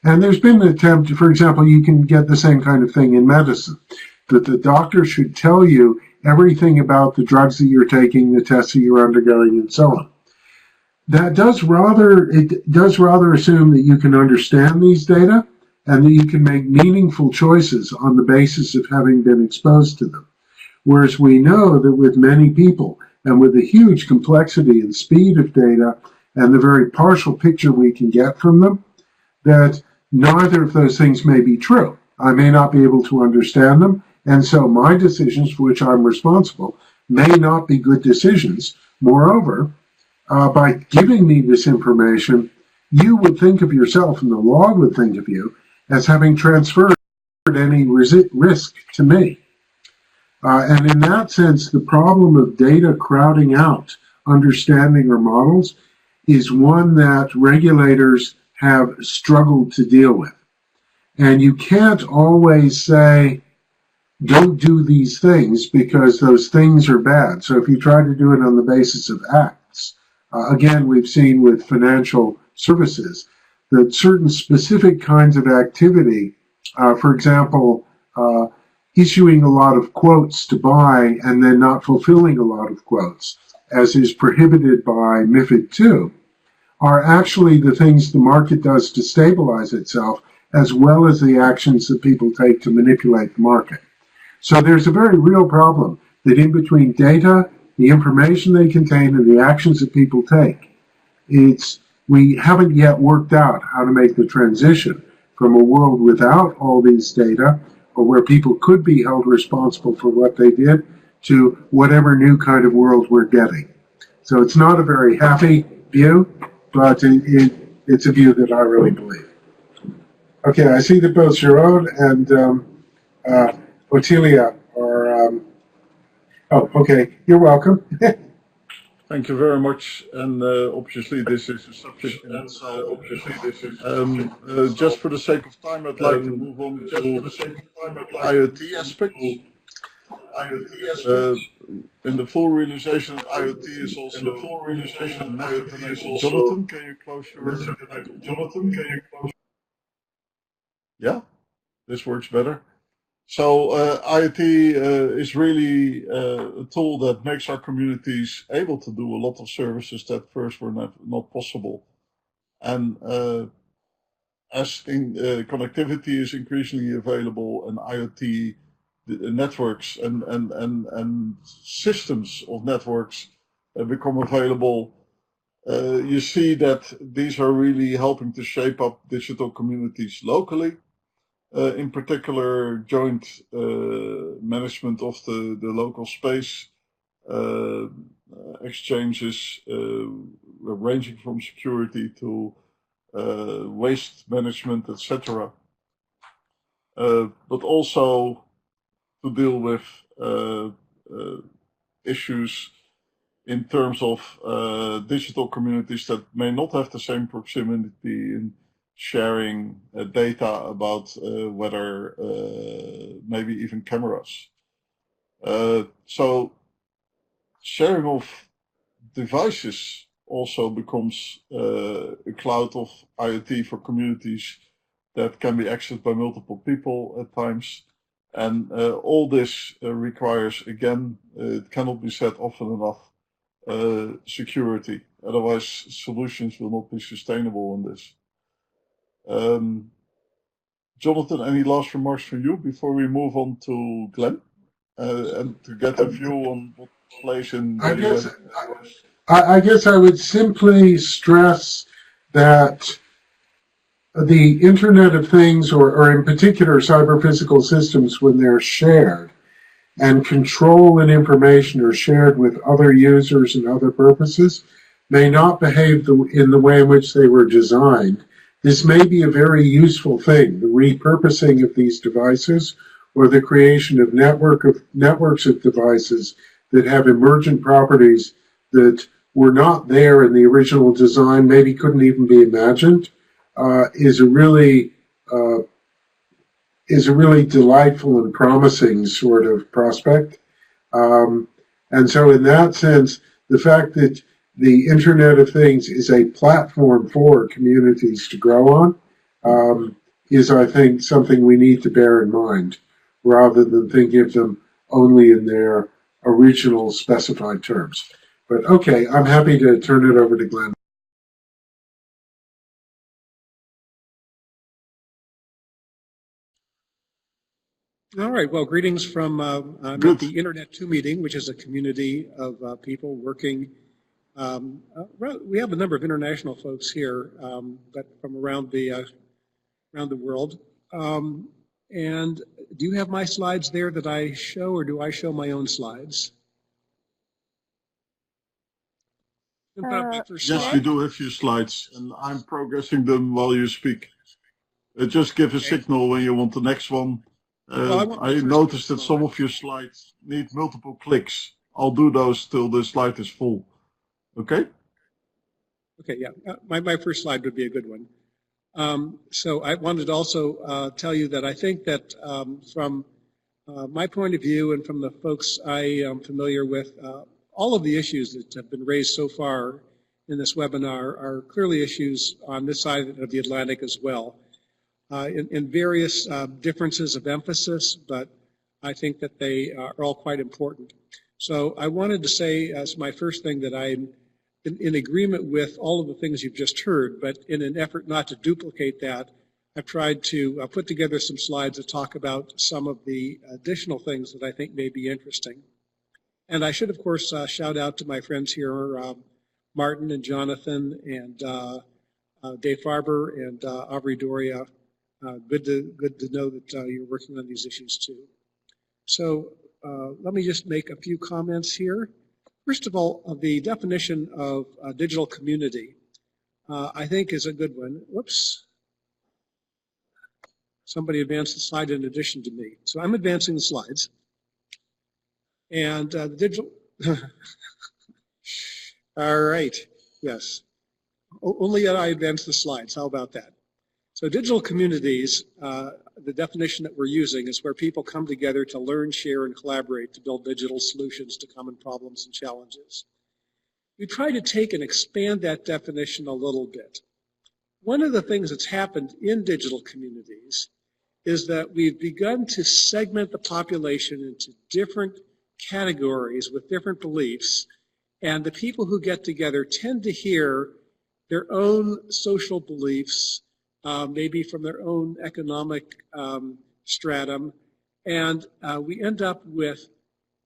And there's been an attempt, for example, you can get the same kind of thing in medicine, that the doctor should tell you everything about the drugs that you're taking, the tests that you're undergoing, and so on. It does rather assume that you can understand these data and that you can make meaningful choices on the basis of having been exposed to them. Whereas we know that with many people and with the huge complexity and speed of data and the very partial picture we can get from them, that neither of those things may be true. I may not be able to understand them, and so my decisions for which I'm responsible may not be good decisions. Moreover, by giving me this information, you would think of yourself, and the law would think of you, as having transferred any risk to me. And in that sense, the problem of data crowding out understanding or models is one that regulators have struggled to deal with. And you can't always say, don't do these things because those things are bad. So if you try to do it on the basis of acts, again, we've seen with financial services that certain specific kinds of activity, for example, issuing a lot of quotes to buy and then not fulfilling a lot of quotes, as is prohibited by MiFID II, are actually the things the market does to stabilize itself, as well as the actions that people take to manipulate the market. So there's a very real problem that in between data, the information they contain, and the actions that people take, we haven't yet worked out how to make the transition from a world without all these data, or where people could be held responsible for what they did, to whatever new kind of world we're getting. So it's not a very happy view, but it's a view that I really believe. Okay, I see that both Jerome and Ottilia are, oh, okay, you're welcome. Thank you very much. And obviously this is a subject, and just for the sake of time, I'd like to move on to IoT aspects. In the full realization of IoT is also Jonathan, can you close your Yeah, this works better. So IoT is really a tool that makes our communities able to do a lot of services that first were not possible. And as connectivity is increasingly available and IoT networks and systems of networks become available, you see that these are really helping to shape up digital communities locally. In particular, joint management of the local space, exchanges ranging from security to waste management, etc. But also to deal with issues in terms of digital communities that may not have the same proximity in sharing data about weather, maybe even cameras. So sharing of devices also becomes a cloud of IoT for communities that can be accessed by multiple people at times. And all this requires, again, it cannot be said often enough, security. Otherwise, solutions will not be sustainable on this. Jonathan, any last remarks from you before we move on to Glenn? And to get a view on what plays in I guess the I guess I would simply stress that the Internet of Things, or in particular cyber physical systems, when they're shared and control and information are shared with other users and other purposes, may not behave in the way in which they were designed. This may be a very useful thing, the repurposing of these devices or the creation of networks of devices that have emergent properties that were not there in the original design, maybe couldn't even be imagined, is a really delightful and promising sort of prospect. And so in that sense, the fact that the Internet of Things is a platform for communities to grow on is, I think, something we need to bear in mind, rather than thinking of them only in their original specified terms. But okay, I'm happy to turn it over to Glenn. All right. Well, greetings from I'm at the Internet 2 meeting, which is a community of people working. We have a number of international folks here, but from around the world. And do you have my slides there that I show, or do I show my own slides? Yes, we do have your slides, and I'm progressing them while you speak. Just give a signal when you want the next one. I noticed that some of your slides need multiple clicks. I'll do those till the slide is full. Okay? Okay, yeah. My first slide would be a good one. So I wanted to also tell you that I think that from my point of view and from the folks I am familiar with, all of the issues that have been raised so far in this webinar are clearly issues on this side of the Atlantic as well. In various differences of emphasis, but I think that they are all quite important. So I wanted to say as my first thing that I'm in agreement with all of the things you've just heard, but in an effort not to duplicate that, I've tried to put together some slides that talk about some of the additional things that I think may be interesting. And I should, of course, shout out to my friends here, Martin and Jonathan and Dave Farber and Aubrey Doria. Good to know that you're working on these issues too. So let me just make a few comments here. First of all, the definition of a digital community, I think, is a good one. Whoops. Somebody advanced the slide in addition to me. So I'm advancing the slides. And the digital... All right. Yes. Only yet I advance the slides. How about that? So digital communities, the definition that we're using is where people come together to learn, share, and collaborate to build digital solutions to common problems and challenges. We try to take and expand that definition a little bit. One of the things that's happened in digital communities is that we've begun to segment the population into different categories with different beliefs, and the people who get together tend to hear their own social beliefs, maybe from their own economic stratum, and we end up with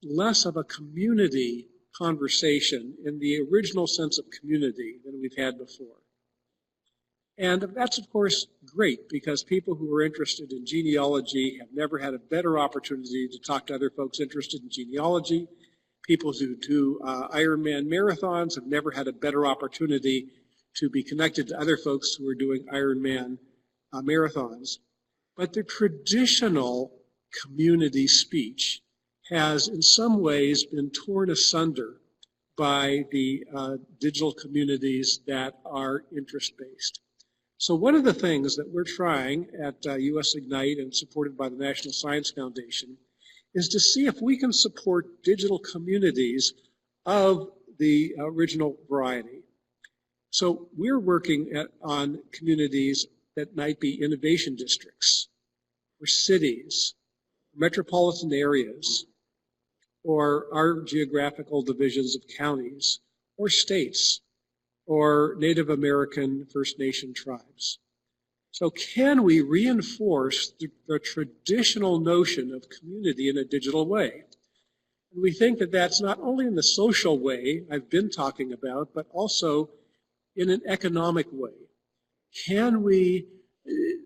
less of a community conversation in the original sense of community than we've had before. And that's, of course, great, because people who are interested in genealogy have never had a better opportunity to talk to other folks interested in genealogy. People who do Ironman marathons have never had a better opportunity to be connected to other folks who are doing Ironman marathons. But the traditional community speech has in some ways been torn asunder by the digital communities that are interest-based. So one of the things that we're trying at US Ignite and supported by the National Science Foundation is to see if we can support digital communities of the original variety. So we're working on communities that might be innovation districts, or cities, metropolitan areas, or our geographical divisions of counties, or states, or Native American First Nation tribes. So can we reinforce the traditional notion of community in a digital way? And we think that that's not only in the social way I've been talking about, but also in an economic way. Can we, in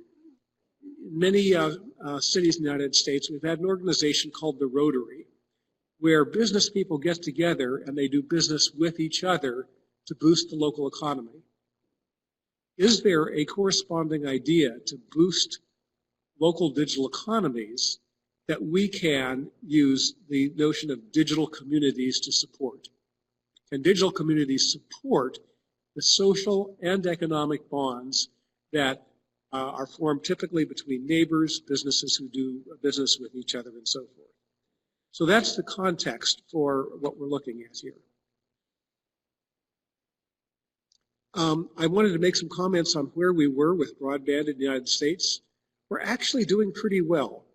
many cities in the United States, we've had an organization called the Rotary, where business people get together and they do business with each other to boost the local economy. Is there a corresponding idea to boost local digital economies that we can use the notion of digital communities to support? Can digital communities support the social and economic bonds that are formed typically between neighbors, businesses who do business with each other, and so forth? So that's the context for what we're looking at here. I wanted to make some comments on where we were with broadband in the United States. We're actually doing pretty well.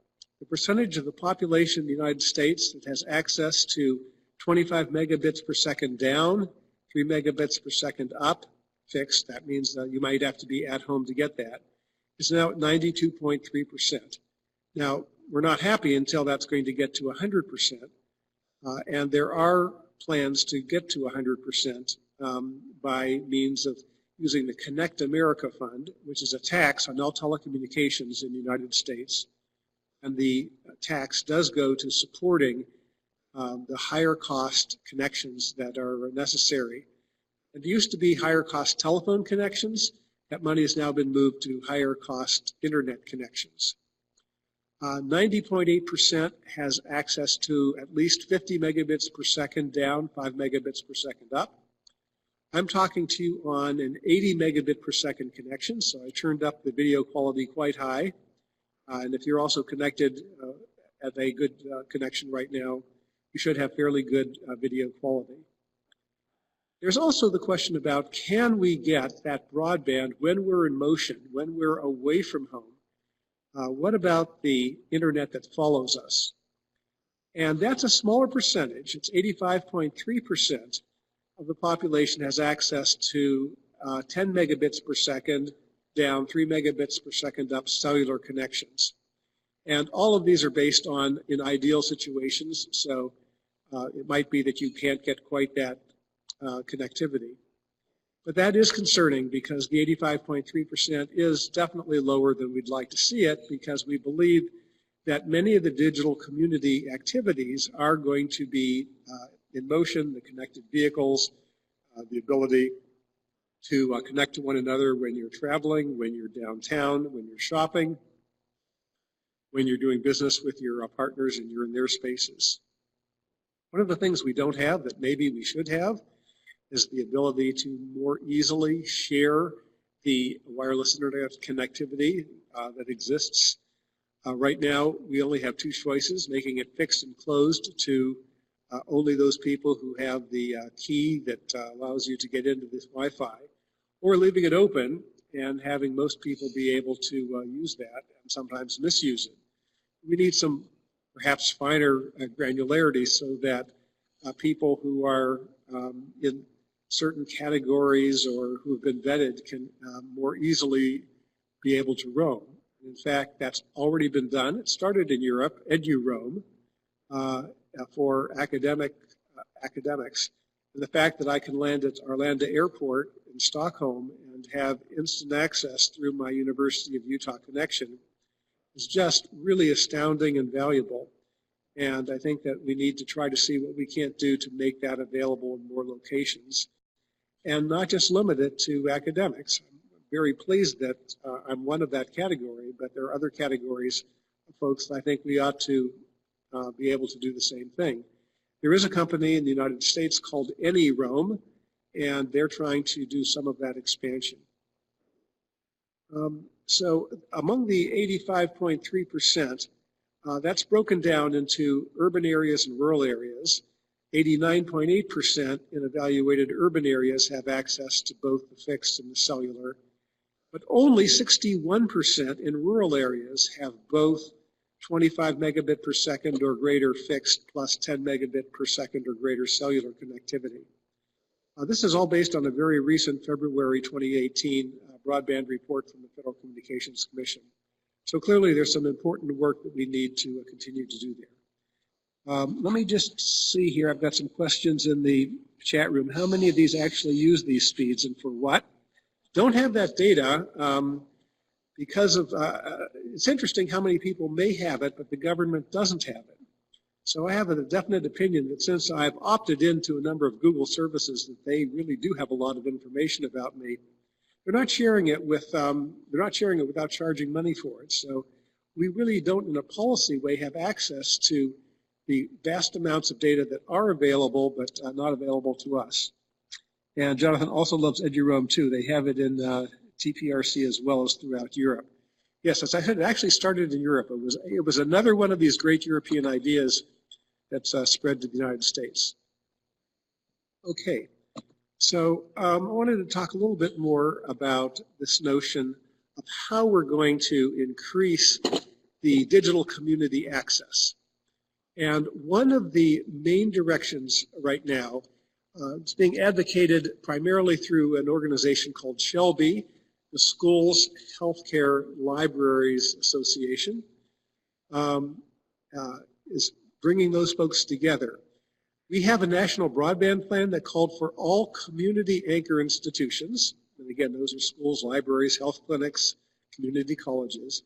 The percentage of the population in the United States that has access to 25 megabits per second down, 3 megabits per second up, fixed, that means that you might have to be at home to get that, is now at 92.3%. Now, we're not happy until that's going to get to 100%, and there are plans to get to 100% by means of using the Connect America Fund, which is a tax on all telecommunications in the United States. And the tax does go to supporting the higher cost connections that are necessary. It used to be higher cost telephone connections. That money has now been moved to higher cost internet connections. 90.8% has access to at least 50 megabits per second down, 5 megabits per second up. I'm talking to you on an 80 megabit per second connection, so I turned up the video quality quite high. And if you're also connected at a good connection right now, you should have fairly good video quality. There's also the question about, can we get that broadband when we're in motion, when we're away from home? What about the internet that follows us? And that's a smaller percentage. It's 85.3% of the population has access to 10 megabits per second down, 3 megabits per second up cellular connections. And all of these are based on in ideal situations, so it might be that you can't get quite that connectivity. But that is concerning because the 85.3% is definitely lower than we'd like to see it, because we believe that many of the digital community activities are going to be in motion, the connected vehicles, the ability to connect to one another when you're traveling, when you're downtown, when you're shopping, when you're doing business with your partners and you're in their spaces. One of the things we don't have that maybe we should have is the ability to more easily share the wireless internet connectivity that exists. Right now, we only have two choices, making it fixed and closed to only those people who have the key that allows you to get into this Wi-Fi, or leaving it open and having most people be able to use that and sometimes misuse it. We need some perhaps finer granularity so that people who are in certain categories or who have been vetted can more easily be able to roam. In fact, that's already been done. It started in Europe, EduRoam, for academics. And the fact that I can land at Arlanda Airport in Stockholm and have instant access through my University of Utah connection is just really astounding and valuable. And I think that we need to try to see what we can't do to make that available in more locations, and not just limit it to academics. I'm very pleased that I'm one of that category, but there are other categories of folks that I think we ought to be able to do the same thing. There is a company in the United States called AnyRoam, and they're trying to do some of that expansion. So among the 85.3%, that's broken down into urban areas and rural areas. 89.8% in evaluated urban areas have access to both the fixed and the cellular, but only 61% in rural areas have both 25 megabit per second or greater fixed plus 10 megabit per second or greater cellular connectivity. This is all based on a very recent February 2018 broadband report from the Federal Communications Commission. So clearly there's some important work that we need to continue to do there. Let me just see here. I've got some questions in the chat room. How many of these actually use these speeds and for what? Don't have that data because of, it's interesting how many people may have it, but the government doesn't have it. So I have a definite opinion that since I've opted into a number of Google services that they really do have a lot of information about me, they're not sharing it with, they're not sharing it without charging money for it. So we really don't, in a policy way, have access to the vast amounts of data that are available, but not available to us. And Jonathan also loves EduRoam too. They have it in TPRC as well as throughout Europe. Yes, as I said, it actually started in Europe. It was another one of these great European ideas that's spread to the United States. Okay, so I wanted to talk a little bit more about this notion of how we're going to increase the digital community access. And one of the main directions right now, it's being advocated primarily through an organization called Shelby, the Schools Healthcare Libraries Association, is bringing those folks together. We have a national broadband plan that called for all community anchor institutions, and again, those are schools, libraries, health clinics, community colleges,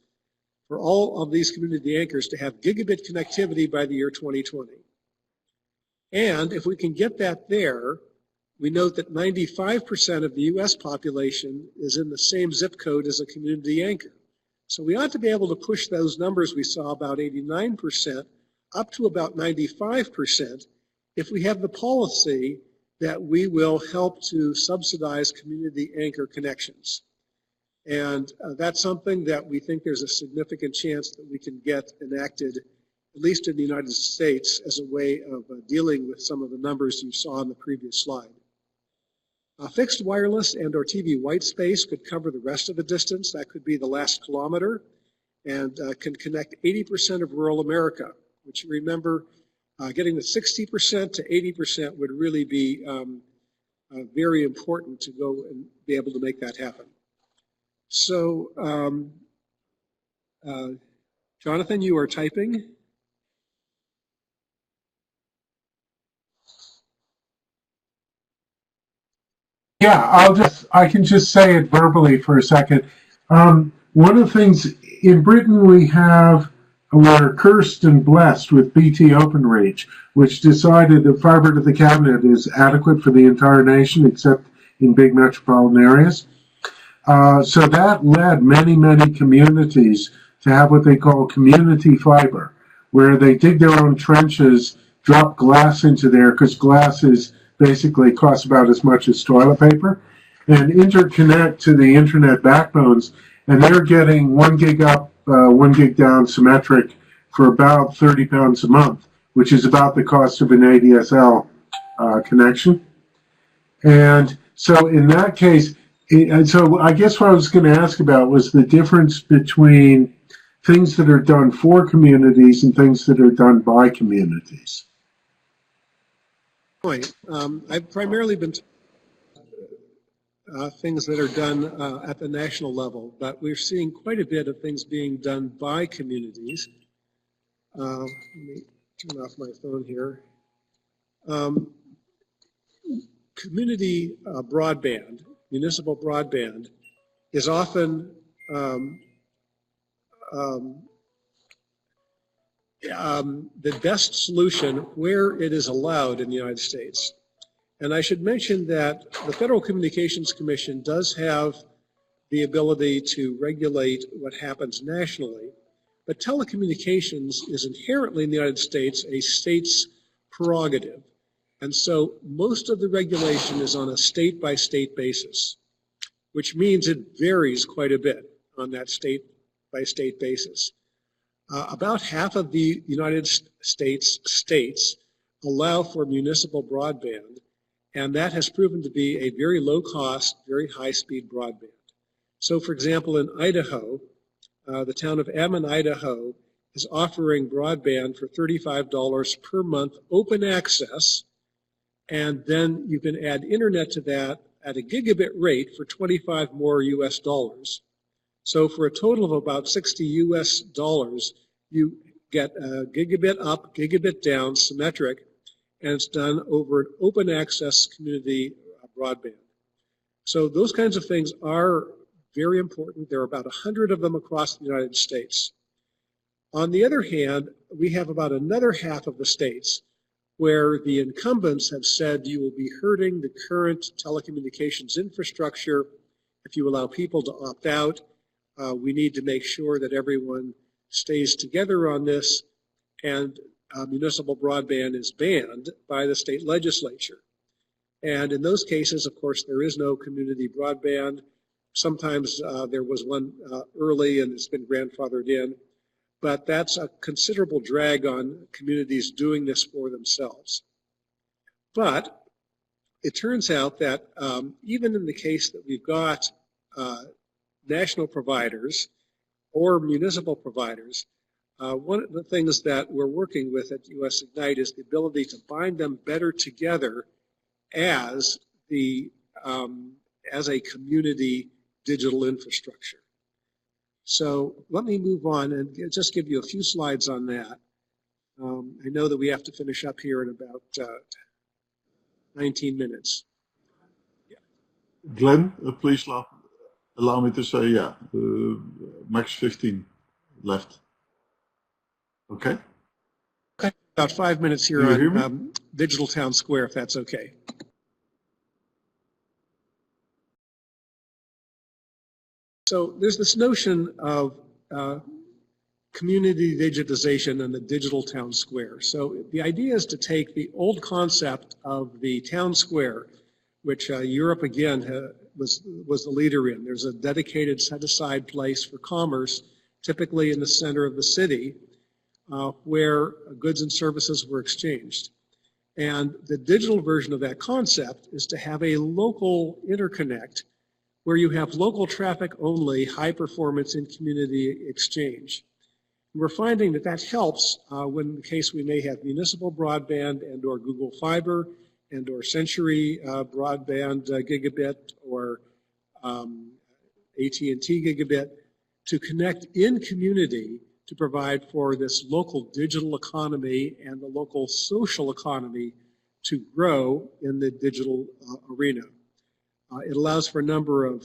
for all of these community anchors to have gigabit connectivity by the year 2020. And if we can get that there, we note that 95% of the US population is in the same zip code as a community anchor. So we ought to be able to push those numbers we saw, about 89%, up to about 95%, if we have the policy that we will help to subsidize community anchor connections. And that's something that we think there's a significant chance that we can get enacted, at least in the United States, as a way of dealing with some of the numbers you saw on the previous slide. Fixed wireless and or TV white space could cover the rest of the distance. That could be the last kilometer and can connect 80% of rural America, which, remember, getting the 60% to 80% would really be very important to go and be able to make that happen. So, Jonathan, you are typing. Yeah, I can just say it verbally for a second. One of the things in Britain we're cursed and blessed with BT OpenReach, which decided that fiber to the cabinet is adequate for the entire nation except in big metropolitan areas. So that led many, many communities to have what they call community fiber, where they dig their own trenches, drop glass into there, because glass is basically costs about as much as toilet paper, and interconnect to the internet backbones, and they're getting 1 gig up, 1 gig down symmetric for about £30 a month, which is about the cost of an ADSL connection. And so in that case, and so I guess what I was going to ask about was the difference between things that are done for communities and things that are done by communities. I've primarily been things that are done at the national level, but we're seeing quite a bit of things being done by communities. Let me turn off my phone here. Community broadband, municipal broadband, is often the best solution where it is allowed in the United States. And I should mention that the Federal Communications Commission does have the ability to regulate what happens nationally, but telecommunications is inherently in the United States a state's prerogative. And so most of the regulation is on a state-by-state basis, which means it varies quite a bit on that state-by-state basis. About half of the United States states allow for municipal broadband, and that has proven to be a very low-cost, very high-speed broadband. So, for example, in Idaho, the town of Ammon, Idaho, is offering broadband for $35 per month, open access, and then you can add internet to that at a gigabit rate for 25 more US dollars. So for a total of about 60 US dollars, you get a gigabit up, gigabit down, symmetric, and it's done over an open access community broadband. So those kinds of things are very important. There are about 100 of them across the United States. On the other hand, we have about another half of the states where the incumbents have said you will be hurting the current telecommunications infrastructure if you allow people to opt out. We need to make sure that everyone stays together on this, and municipal broadband is banned by the state legislature. And in those cases, of course, there is no community broadband. Sometimes there was one early and it's been grandfathered in, but that's a considerable drag on communities doing this for themselves. But it turns out that even in the case that we've got national providers or municipal providers, one of the things that we're working with at US Ignite is the ability to bind them better together as a community digital infrastructure. So let me move on and just give you a few slides on that. I know that we have to finish up here in about 19 minutes. Glenn, please allow me to say, yeah, max 15 left. Okay? Okay, about 5 minutes here on Digital Town Square, if that's okay. So there's this notion of community digitization and the digital town square. So the idea is to take the old concept of the town square, which Europe again was the leader in. There's a dedicated set-aside place for commerce, typically in the center of the city, where goods and services were exchanged. And the digital version of that concept is to have a local interconnect where you have local traffic only, high performance in community exchange. And we're finding that that helps when in the case we may have municipal broadband and or Google Fiber and or Century broadband gigabit or AT&T gigabit to connect in community to provide for this local digital economy and the local social economy to grow in the digital arena. It allows for a number of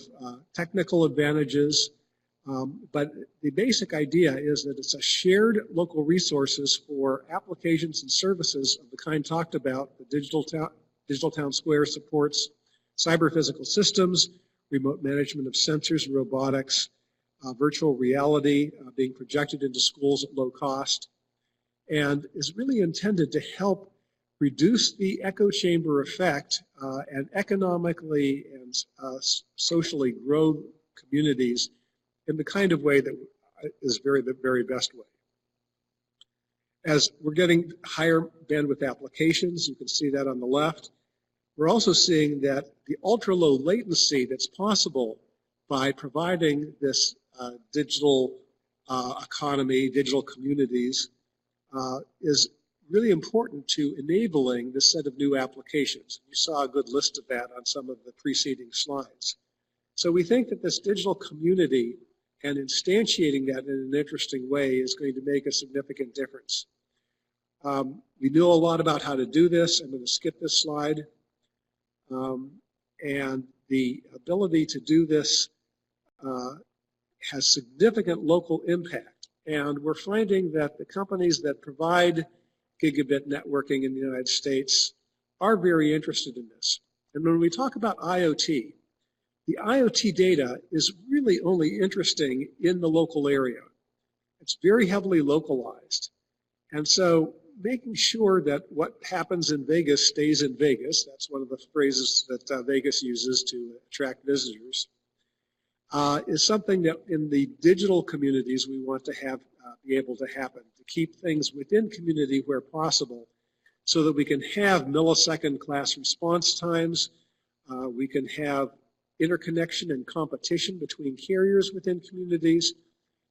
technical advantages, but the basic idea is that it's a shared local resources for applications and services of the kind talked about. The Digital Town Square supports cyber physical systems, remote management of sensors and robotics, virtual reality being projected into schools at low cost, and is really intended to help reduce the echo chamber effect and economically and socially grow communities in the kind of way that is the very best way. As we're getting higher bandwidth applications, you can see that on the left, we're also seeing that the ultra-low latency that's possible by providing this digital economy, digital communities, is really important to enabling this set of new applications. You saw a good list of that on some of the preceding slides. So we think that this digital community and instantiating that in an interesting way is going to make a significant difference. We know a lot about how to do this. I'm going to skip this slide. And the ability to do this has significant local impact. And we're finding that the companies that provide gigabit networking in the United States are very interested in this. And when we talk about IoT, the IoT data is really only interesting in the local area. It's very heavily localized. And so making sure that what happens in Vegas stays in Vegas, that's one of the phrases that Vegas uses to attract visitors, is something that in the digital communities we want to have be able to happen, to keep things within community where possible so that we can have millisecond class response times, we can have interconnection and competition between carriers within communities,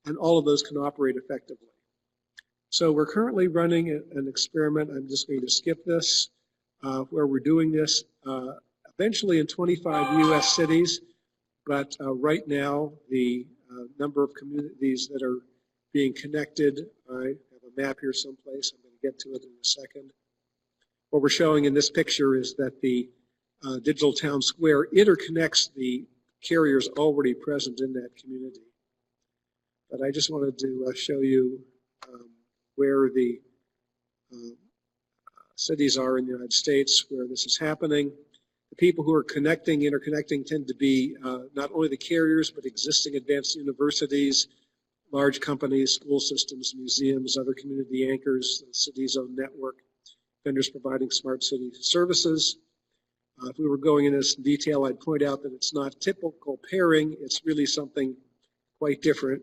and all of those can operate effectively. So we're currently running an experiment, I'm just going to skip this, where we're doing this. eventually in 25 U.S. cities, but right now the number of communities that are being connected, I have a map here someplace, I'm going to get to it in a second. What we're showing in this picture is that the Digital Town Square interconnects the carriers already present in that community. But I just wanted to show you where the cities are in the United States where this is happening. The people who are interconnecting tend to be not only the carriers, but existing advanced universities, large companies, school systems, museums, other community anchors, the city's own network, vendors providing smart city services. If we were going into this in detail, I'd point out that it's not typical pairing. It's really something quite different.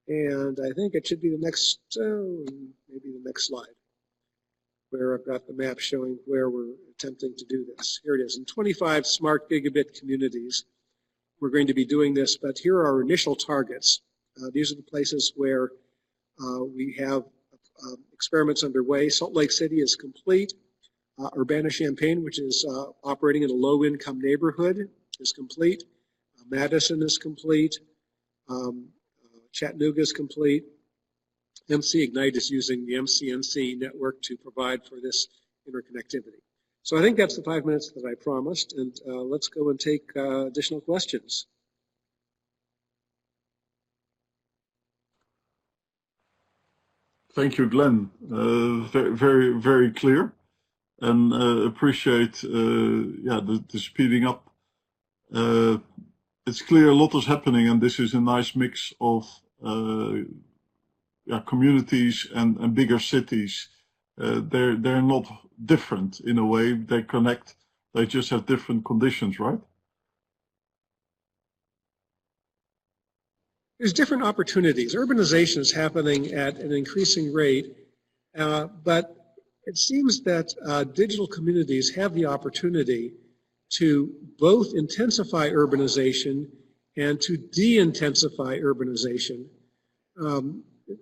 And I think it should be the next, maybe the next slide, where I've got the map showing where we're attempting to do this. Here it is. In 25 smart gigabit communities, we're going to be doing this, but here are our initial targets. These are the places where we have experiments underway. Salt Lake City is complete. Urbana-Champaign, which is operating in a low-income neighborhood, is complete. Madison is complete. Chattanooga is complete. MC Ignite is using the MCNC network to provide for this interconnectivity. So I think that's the 5 minutes that I promised, and let's go and take additional questions. Thank you, Glenn. Very, very clear, and appreciate the speeding up. It's clear a lot is happening, and this is a nice mix of communities and bigger cities. They're not different in a way. They connect. They just have different conditions, right? There's different opportunities. Urbanization is happening at an increasing rate, but it seems that digital communities have the opportunity to both intensify urbanization and to de-intensify urbanization.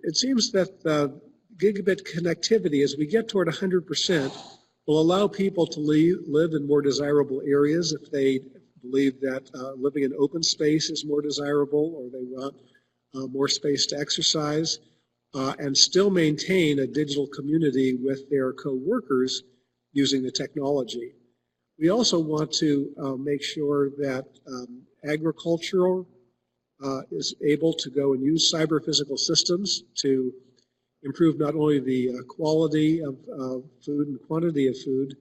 It seems that gigabit connectivity, as we get toward 100%, will allow people to live in more desirable areas if they believe that living in open space is more desirable, or they want more space to exercise, and still maintain a digital community with their co-workers using the technology. We also want to make sure that agriculture is able to go and use cyber-physical systems to improve not only the quality of food and quantity of food,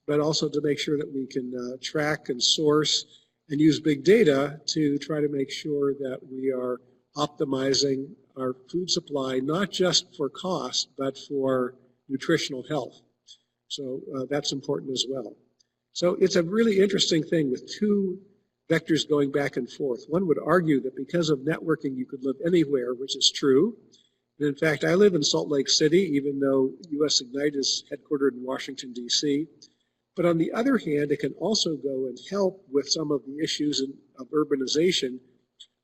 but also to make sure that we can track and source and use big data to try to make sure that we are optimizing our food supply, not just for cost, but for nutritional health. So that's important as well. So it's a really interesting thing with two vectors going back and forth. One would argue that because of networking, you could live anywhere, which is true. And in fact, I live in Salt Lake City, even though US Ignite is headquartered in Washington, D.C. But on the other hand, it can also go and help with some of the issues of urbanization,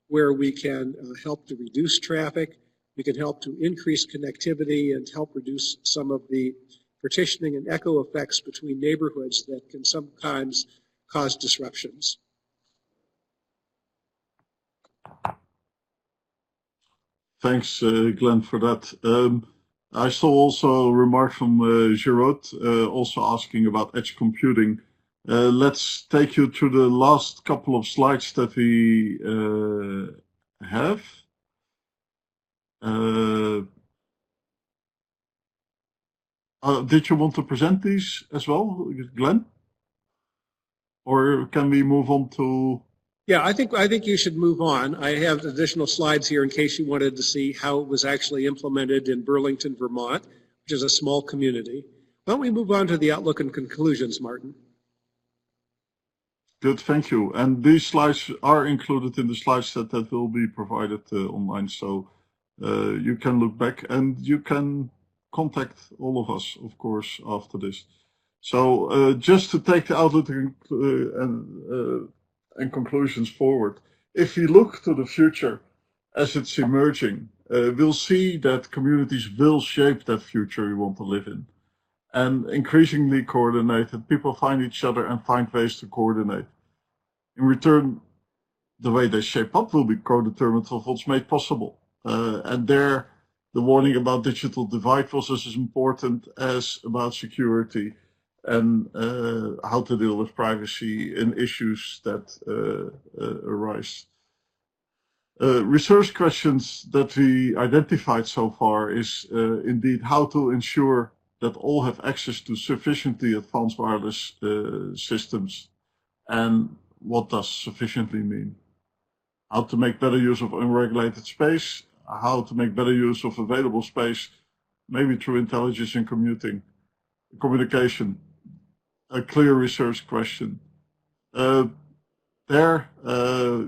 where we can help to reduce traffic, we can help to increase connectivity and help reduce some of the partitioning and echo effects between neighborhoods that can sometimes cause disruptions. Thanks, Glenn, for that. I saw also a remark from Giraud, also asking about edge computing. Let's take you to the last couple of slides that we have. Did you want to present these as well, Glenn? Or can we move on to... Yeah, I think you should move on. I have additional slides here in case you wanted to see how it was actually implemented in Burlington, Vermont, which is a small community. Why don't we move on to the outlook and conclusions, Martin? Good, thank you. And these slides are included in the slide set that will be provided online, so you can look back and you can contact all of us, of course, after this. So just to take the outlook and conclusions forward, if we look to the future as it's emerging, we'll see that communities will shape that future we want to live in. and increasingly coordinated. People find each other and find ways to coordinate. In return, the way they shape up will be co-determined of what's made possible. And there, the warning about digital divide was as important as about security and how to deal with privacy and issues that arise. Research questions that we identified so far is indeed how to ensure that all have access to sufficiently advanced wireless systems, and what does sufficiently mean? How to make better use of unregulated space, how to make better use of available space, maybe through intelligence and communication, a clear research question. There,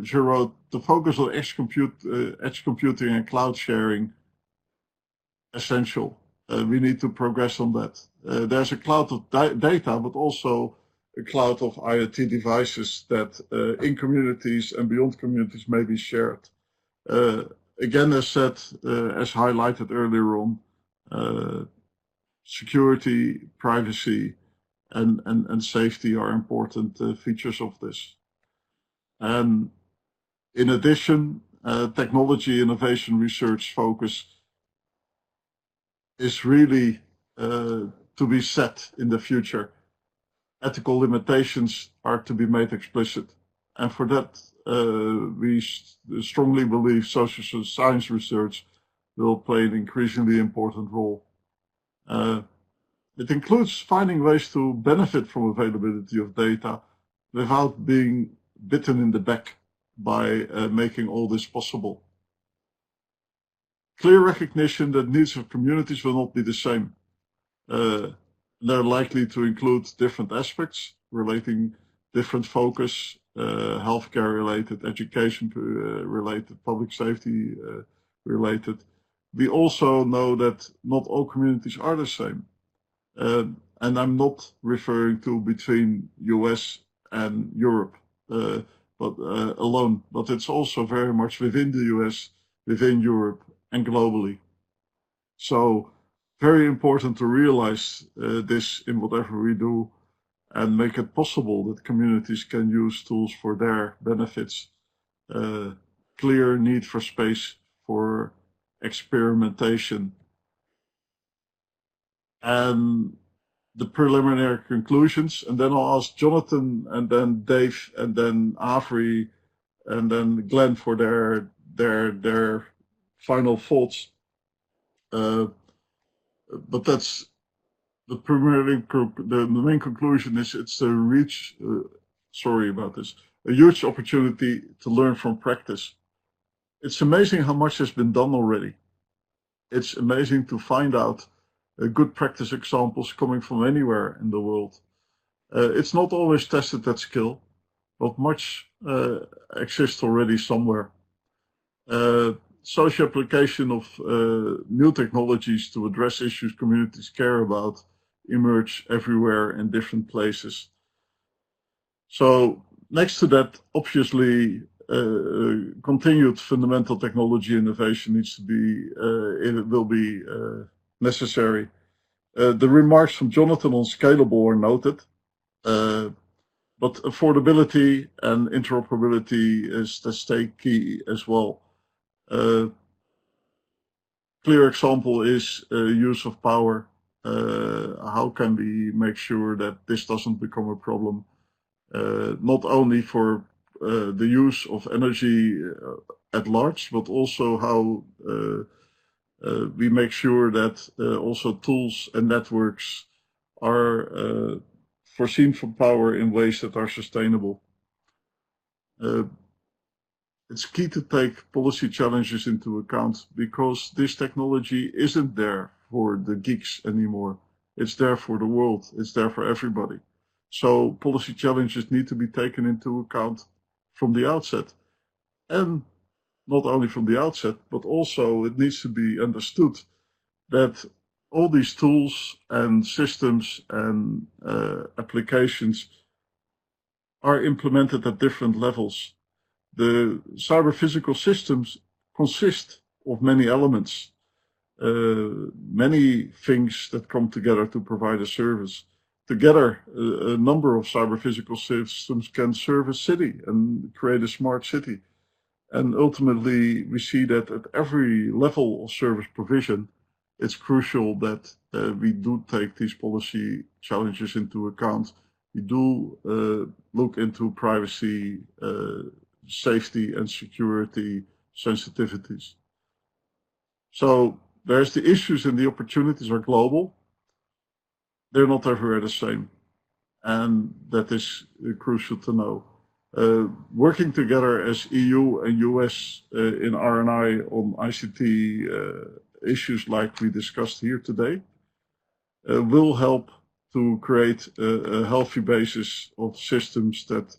je wrote, the focus on edge computing and cloud sharing, essential. We need to progress on that. There's a cloud of data, but also a cloud of IoT devices that in communities and beyond communities may be shared. Again, as said, as highlighted earlier on, security, privacy, and safety are important features of this. And in addition, technology innovation research focus is really to be set in the future. Ethical limitations are to be made explicit. And for that, we strongly believe social science research will play an increasingly important role. It includes finding ways to benefit from availability of data without being bitten in the back by making all this possible. Clear recognition that needs of communities will not be the same. They're likely to include different aspects relating different focus, healthcare related, education related, public safety related. We also know that not all communities are the same. And I'm not referring to between US and Europe alone, but it's also very much within the US, within Europe, and globally. So very important to realize this in whatever we do and make it possible that communities can use tools for their benefits. Clear need for space for experimentation. And the preliminary conclusions, and then I'll ask Jonathan and then Dave and then Avery and then Glenn for their final thoughts. But that's the preliminary, the main conclusion is it's a huge opportunity to learn from practice. It's amazing how much has been done already. It's amazing to find out good practice examples coming from anywhere in the world. It's not always tested at scale, but much exists already somewhere. Social application of new technologies to address issues communities care about emerge everywhere in different places. So next to that, obviously, continued fundamental technology innovation needs to be, it will be necessary. The remarks from Jonathan on scalable are noted, but affordability and interoperability is the stay key as well. Clear example is use of power. How can we make sure that this doesn't become a problem, not only for the use of energy at large, but also how we make sure that also tools and networks are foreseen from power in ways that are sustainable. It's key to take policy challenges into account because this technology isn't there for the geeks anymore. It's there for the world. It's there for everybody. So policy challenges need to be taken into account from the outset. And not only from the outset, but also it needs to be understood that all these tools and systems and applications are implemented at different levels. The cyber physical systems consist of many elements. many things that come together to provide a service. Together, a number of cyber-physical systems can serve a city and create a smart city. And ultimately, we see that at every level of service provision, it's crucial that we do take these policy challenges into account. We do look into privacy, safety, and security sensitivities. So there's the issues and the opportunities are global. They're not everywhere the same. And that is crucial to know. Working together as EU and US in R&I on ICT issues like we discussed here today will help to create a healthy basis of systems that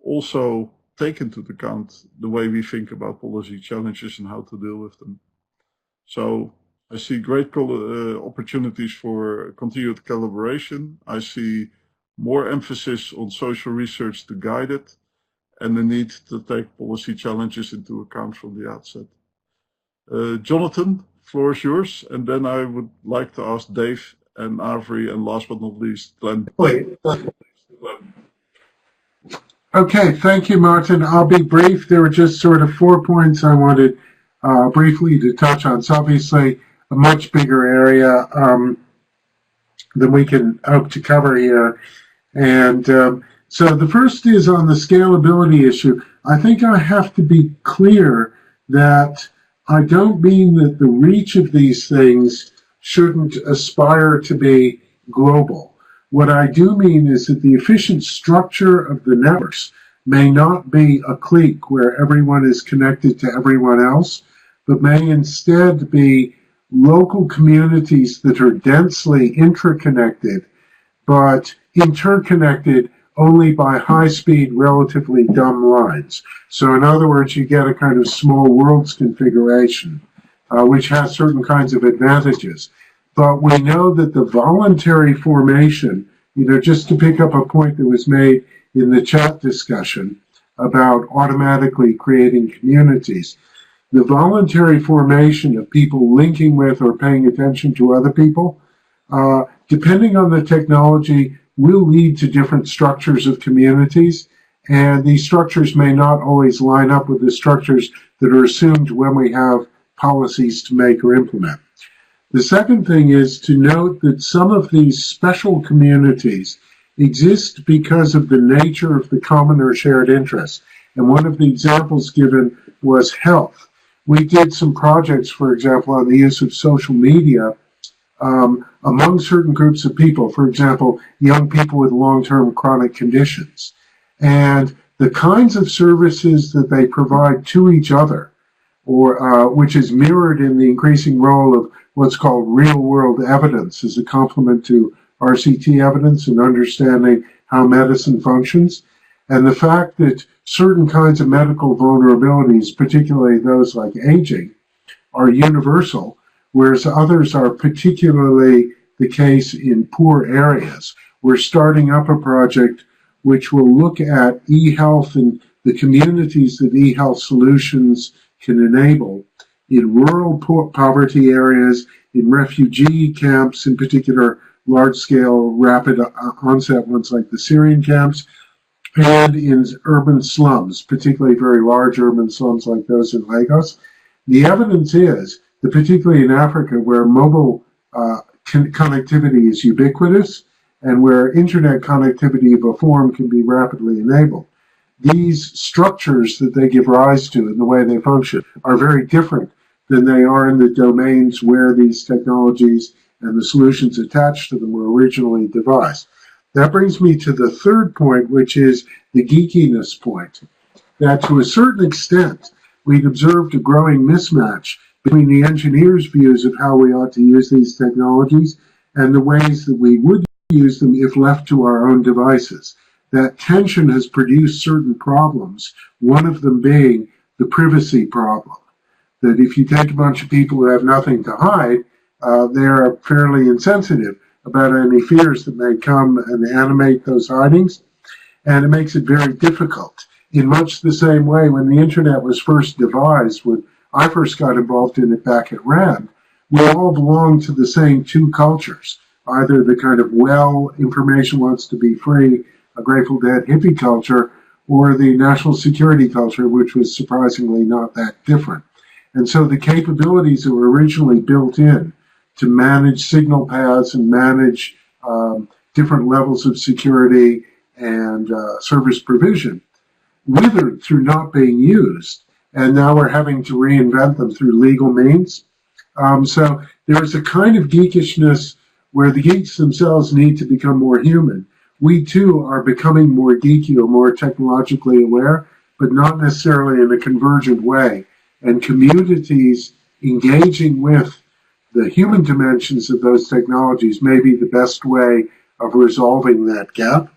also take into account the way we think about policy challenges and how to deal with them. So I see great opportunities for continued collaboration. I see more emphasis on social research to guide it, and the need to take policy challenges into account from the outset. Jonathan, floor is yours, and then I would like to ask Dave and Avery, and last but not least, Glenn. Okay, thank you, Martin. I'll be brief. There were just sort of 4 points I wanted briefly to touch on. It's obviously a much bigger area than we can hope to cover here. And so the first is on the scalability issue. I think I have to be clear that I don't mean that the reach of these things shouldn't aspire to be global. What I do mean is that the efficient structure of the networks may not be a clique where everyone is connected to everyone else, but may instead be local communities that are densely interconnected, but interconnected only by high-speed, relatively dumb lines. So in other words, you get a kind of small worlds configuration, which has certain kinds of advantages. But we know that the voluntary formation, just to pick up a point that was made in the chat discussion about automatically creating communities, the voluntary formation of people linking with or paying attention to other people, depending on the technology, will lead to different structures of communities, and these structures may not always line up with the structures that are assumed when we have policies to make or implement. The second thing is to note that some of these special communities exist because of the nature of the common or shared interest. And one of the examples given was health. We did some projects, for example, on the use of social media among certain groups of people, for example, young people with long-term chronic conditions. And the kinds of services that they provide to each other, or which is mirrored in the increasing role of what's called real-world evidence as a complement to RCT evidence and understanding how medicine functions, and the fact that certain kinds of medical vulnerabilities, particularly those like aging, are universal, whereas others are particularly the case in poor areas. We're starting up a project which will look at e-health and the communities that e-health solutions can enable in rural poverty areas, in refugee camps, in particular large-scale rapid onset ones like the Syrian camps, and in urban slums, particularly very large urban slums like those in Lagos. The evidence is that particularly in Africa, where mobile connectivity is ubiquitous and where internet connectivity of a form can be rapidly enabled, these structures that they give rise to and the way they function are very different than they are in the domains where these technologies and the solutions attached to them were originally devised. That brings me to the third point, which is the geekiness point, that to a certain extent, we've observed a growing mismatch between the engineers' views of how we ought to use these technologies and the ways that we would use them if left to our own devices. That tension has produced certain problems, one of them being the privacy problem. That if you take a bunch of people who have nothing to hide, they are fairly insensitive about any fears that may come and animate those hidings, and it makes it very difficult. In much the same way, when the internet was first devised, when I first got involved in it back at RAND, we all belong to the same two cultures, either the kind of information wants to be free, a Grateful Dead hippie culture, or the national security culture, which was surprisingly not that different. And so the capabilities that were originally built in to manage signal paths and manage different levels of security and service provision withered through not being used. And now we're having to reinvent them through legal means. So there's a kind of geekishness where the geeks themselves need to become more human. We too are becoming more geeky or more technologically aware, but not necessarily in a convergent way. And communities engaging with the human dimensions of those technologies may be the best way of resolving that gap.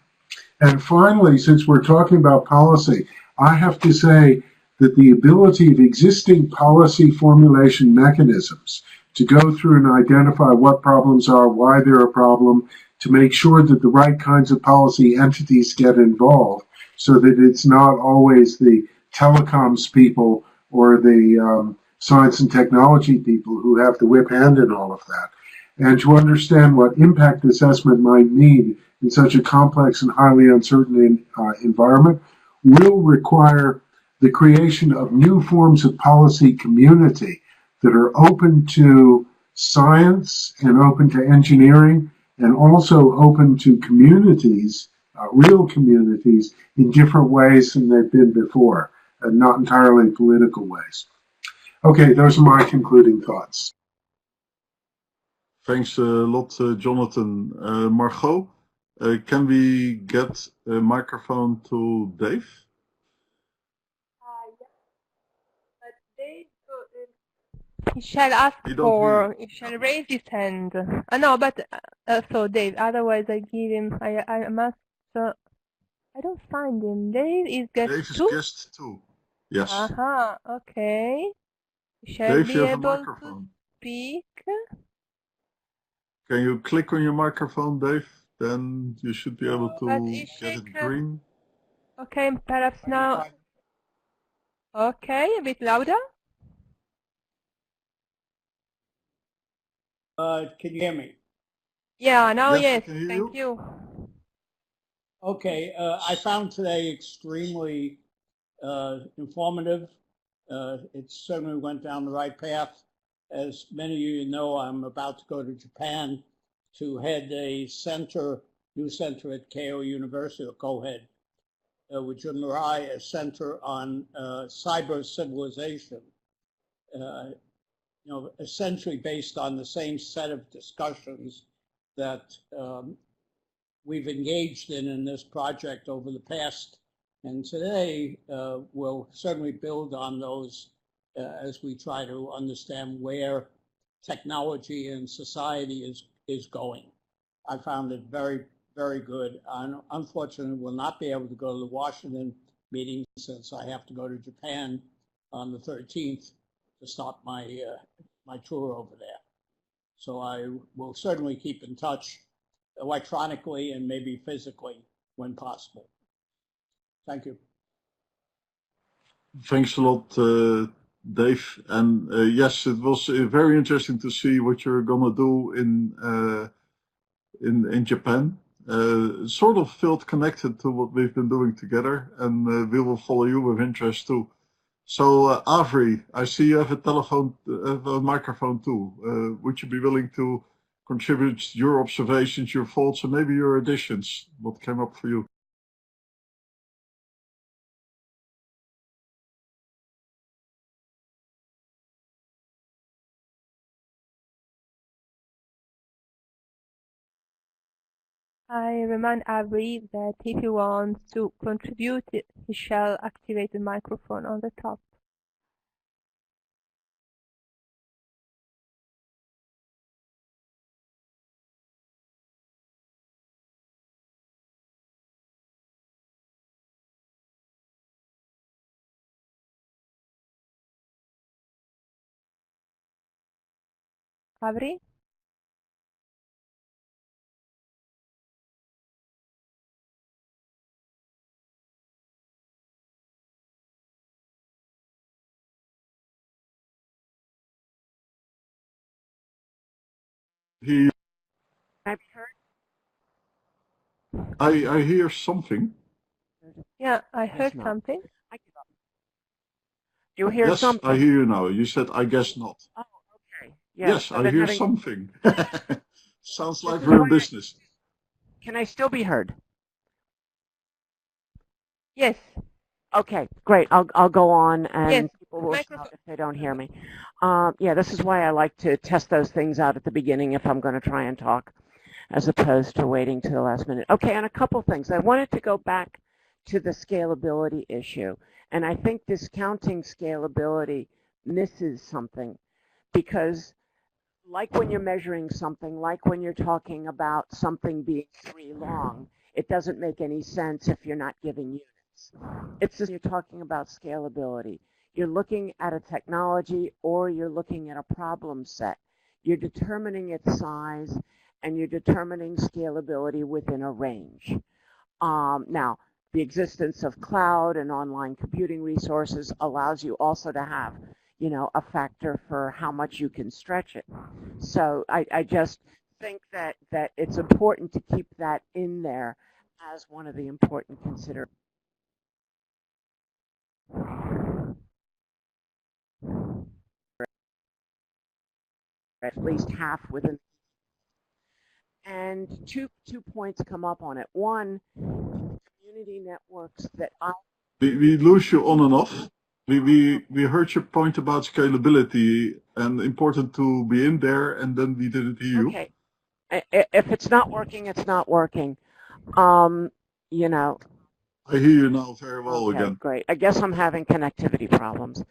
And finally, since we're talking about policy, I have to say that the ability of existing policy formulation mechanisms to go through and identify what problems are, why they're a problem, to make sure that the right kinds of policy entities get involved so that it's not always the telecoms people or the science and technology people who have the whip hand in all of that. And to understand what impact assessment might mean in such a complex and highly uncertain environment will require the creation of new forms of policy community that are open to science and open to engineering and also open to communities, real communities, in different ways than they've been before, and not entirely political ways. Okay, those are my concluding thoughts. Thanks a lot, Jonathan. Margot, can we get a microphone to Dave? Yes, but Dave, he shall ask for, he shall raise his hand. No, but so Dave. Otherwise, I give him. I must. I don't find him. Dave is guest Dave is two. guest two. Yes. Aha. Okay. You shall Dave, be you have a able microphone. to speak. Can you click on your microphone, Dave? Then you should be able to get it green. Okay, perhaps now. Okay, a bit louder. Can you hear me? Yeah, now Yes, yes. Thank you. Okay, I found today extremely informative. It certainly went down the right path. As many of you know, I'm about to go to Japan to head a new center at Keio University, or co-head, with Jun Murai, a center on cyber civilization. Essentially based on the same set of discussions that we've engaged in this project over the past. And today, we'll certainly build on those as we try to understand where technology and society is going. I found it very, very good. Unfortunately, will not be able to go to the Washington meeting since I have to go to Japan on the 13th to start my tour over there. So I will certainly keep in touch electronically and maybe physically when possible. Thank you. Thanks a lot, Dave. And yes, it was very interesting to see what you're gonna do in Japan. Sort of felt connected to what we've been doing together, and we will follow you with interest too. So, Avery, I see you have a microphone too. Would you be willing to contribute your observations, your thoughts, and maybe your additions? What came up for you? I remind Avery that if he wants to contribute, he shall activate the microphone on the top. Avery? He, Can I be heard? I hear something. Yeah, I Guess heard not. something. I give up. You hear Yes, I something? hear you now. You said, I guess not. Oh, okay. Yeah, Yes, I've I been hear having. something. Sounds This like is we're why in business. can I still be heard? Yes. Okay, great. I'll go on, Yes. and people will Microphone. shout if they don't hear me. Yeah, this is why I like to test those things out at the beginning if I'm going to try and talk, as opposed to waiting to the last minute. Okay, and a couple things. I wanted to go back to the scalability issue, and I think discounting scalability misses something because, like when you're measuring something, like when you're talking about something being 3 long, it doesn't make any sense if you're not giving units. It's just you're talking about scalability. You're looking at a technology or you're looking at a problem set. You're determining its size and you're determining scalability within a range. Now, the existence of cloud and online computing resources allows you also to have, a factor for how much you can stretch it. So I just think that it's important to keep that in there as one of the important considerations. At least half within. And two points come up on it. One, community networks that We lose you on and off. We heard your point about scalability and important to be in there, and then we didn't hear you. Okay. If it's not working, it's not working. You know. I hear you now very well Okay, again. great. I guess I'm having connectivity problems.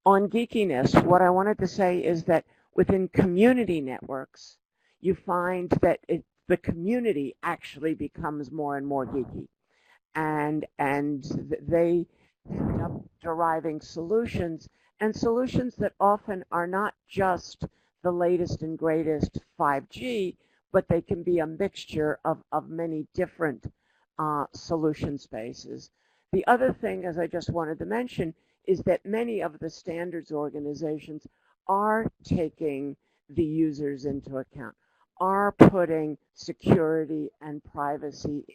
On geekiness, what I wanted to say is that within community networks, you find that the community actually becomes more and more geeky, and they end up deriving solutions, and solutions that often are not just the latest and greatest 5G, but they can be a mixture of many different solution spaces. The other thing, as I just wanted to mention, is that many of the standards organizations are taking the users into account, are putting security and privacy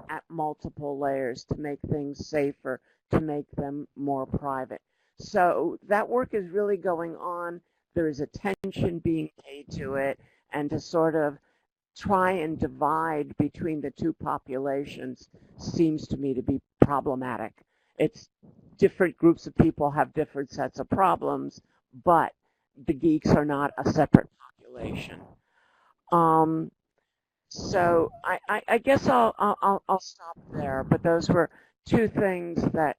at multiple layers to make things safer, to make them more private. So that work is really going on. There is attention being paid to it, and to sort of try and divide between the two populations seems to me to be problematic. It's different groups of people have different sets of problems, but the geeks are not a separate population. So I guess I'll stop there. But those were two things that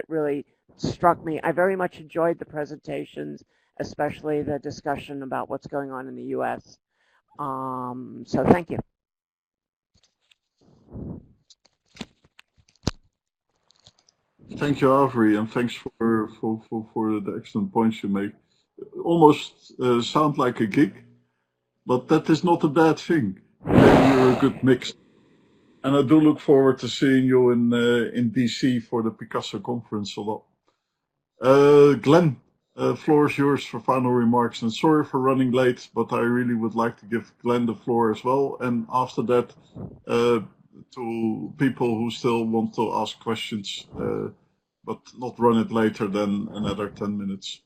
really struck me. I very much enjoyed the presentations, especially the discussion about what's going on in the U.S. So thank you. Thank you, Avery, and thanks for the excellent points you make. Almost sound like a geek, but that is not a bad thing. Maybe you're a good mix. And I do look forward to seeing you in DC for the Picasso conference a lot. Glenn, floor is yours for final remarks. And sorry for running late, but I really would like to give Glenn the floor as well. And after that, to people who still want to ask questions, but not run it later than another 10 minutes.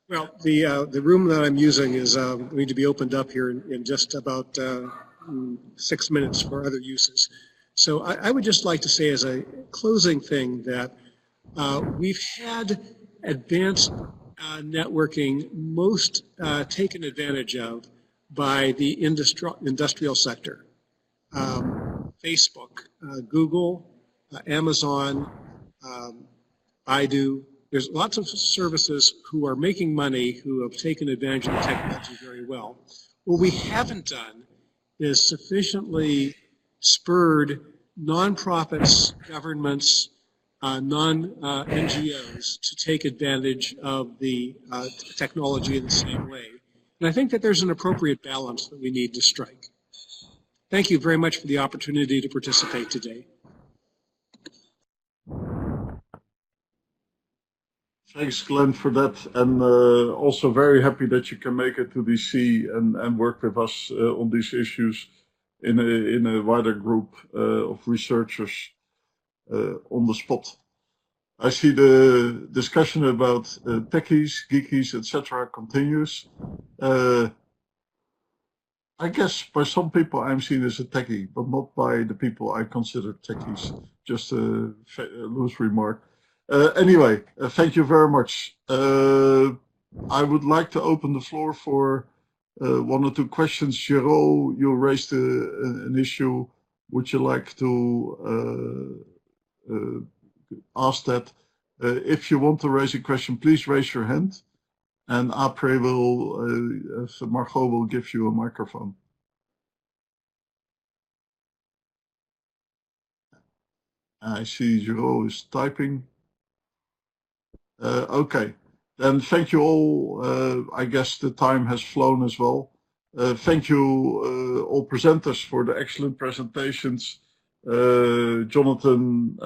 Well, the room that I'm using is going to be opened up here in just about 6 minutes for other uses. So I would just like to say as a closing thing that we've had advanced networking most taken advantage of by the industrial sector. Facebook, Google, Amazon, Baidu. There's lots of services who are making money who have taken advantage of the technology very well. What we haven't done is sufficiently spurred nonprofits, governments, non-NGOs to take advantage of the technology in the same way. And I think that there's an appropriate balance that we need to strike. Thank you very much for the opportunity to participate today. Thanks, Glenn, for that, and also very happy that you can make it to DC and work with us on these issues in a wider group of researchers on the spot. I see the discussion about techies, geekies, etc. continues. I guess by some people I'm seen as a techie, but not by the people I consider techies. Just a loose remark. Anyway, thank you very much. I would like to open the floor for one or two questions. Gero, you raised an issue. Would you like to ask that? If you want to raise a question, please raise your hand. And Apre will, Margot will give you a microphone. I see Gero is typing. Okay, then thank you all. I guess the time has flown as well. Thank you all presenters for the excellent presentations. Jonathan,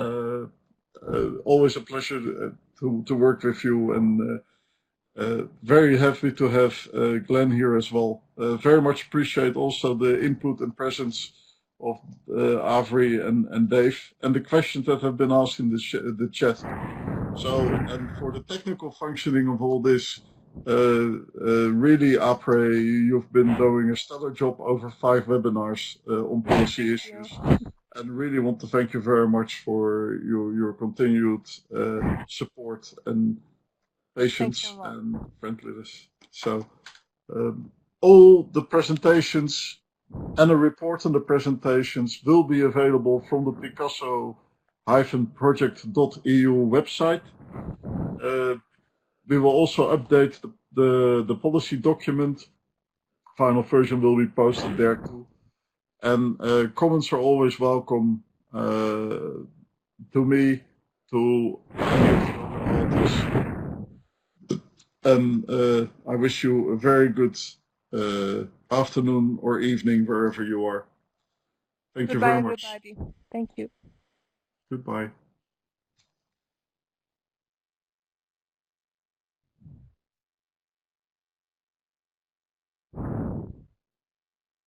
always a pleasure to work with you, and very happy to have Glenn here as well. Very much appreciate also the input and presence of Avery and Dave, and the questions that have been asked in the chat. So, and for the technical functioning of all this, really, Apre, you've been doing a stellar job over 5 webinars on policy issues. And really want to thank you very much for your continued support and patience and friendliness. So all the presentations and a report on the presentations will be available from the PICASSO-project.eu website. We will also update the policy document. Final version will be posted there too. And comments are always welcome to me, to any of the other authors. And I wish you a very good afternoon or evening wherever you are. Thank you very much. Goodbye, everybody. Thank you. Goodbye.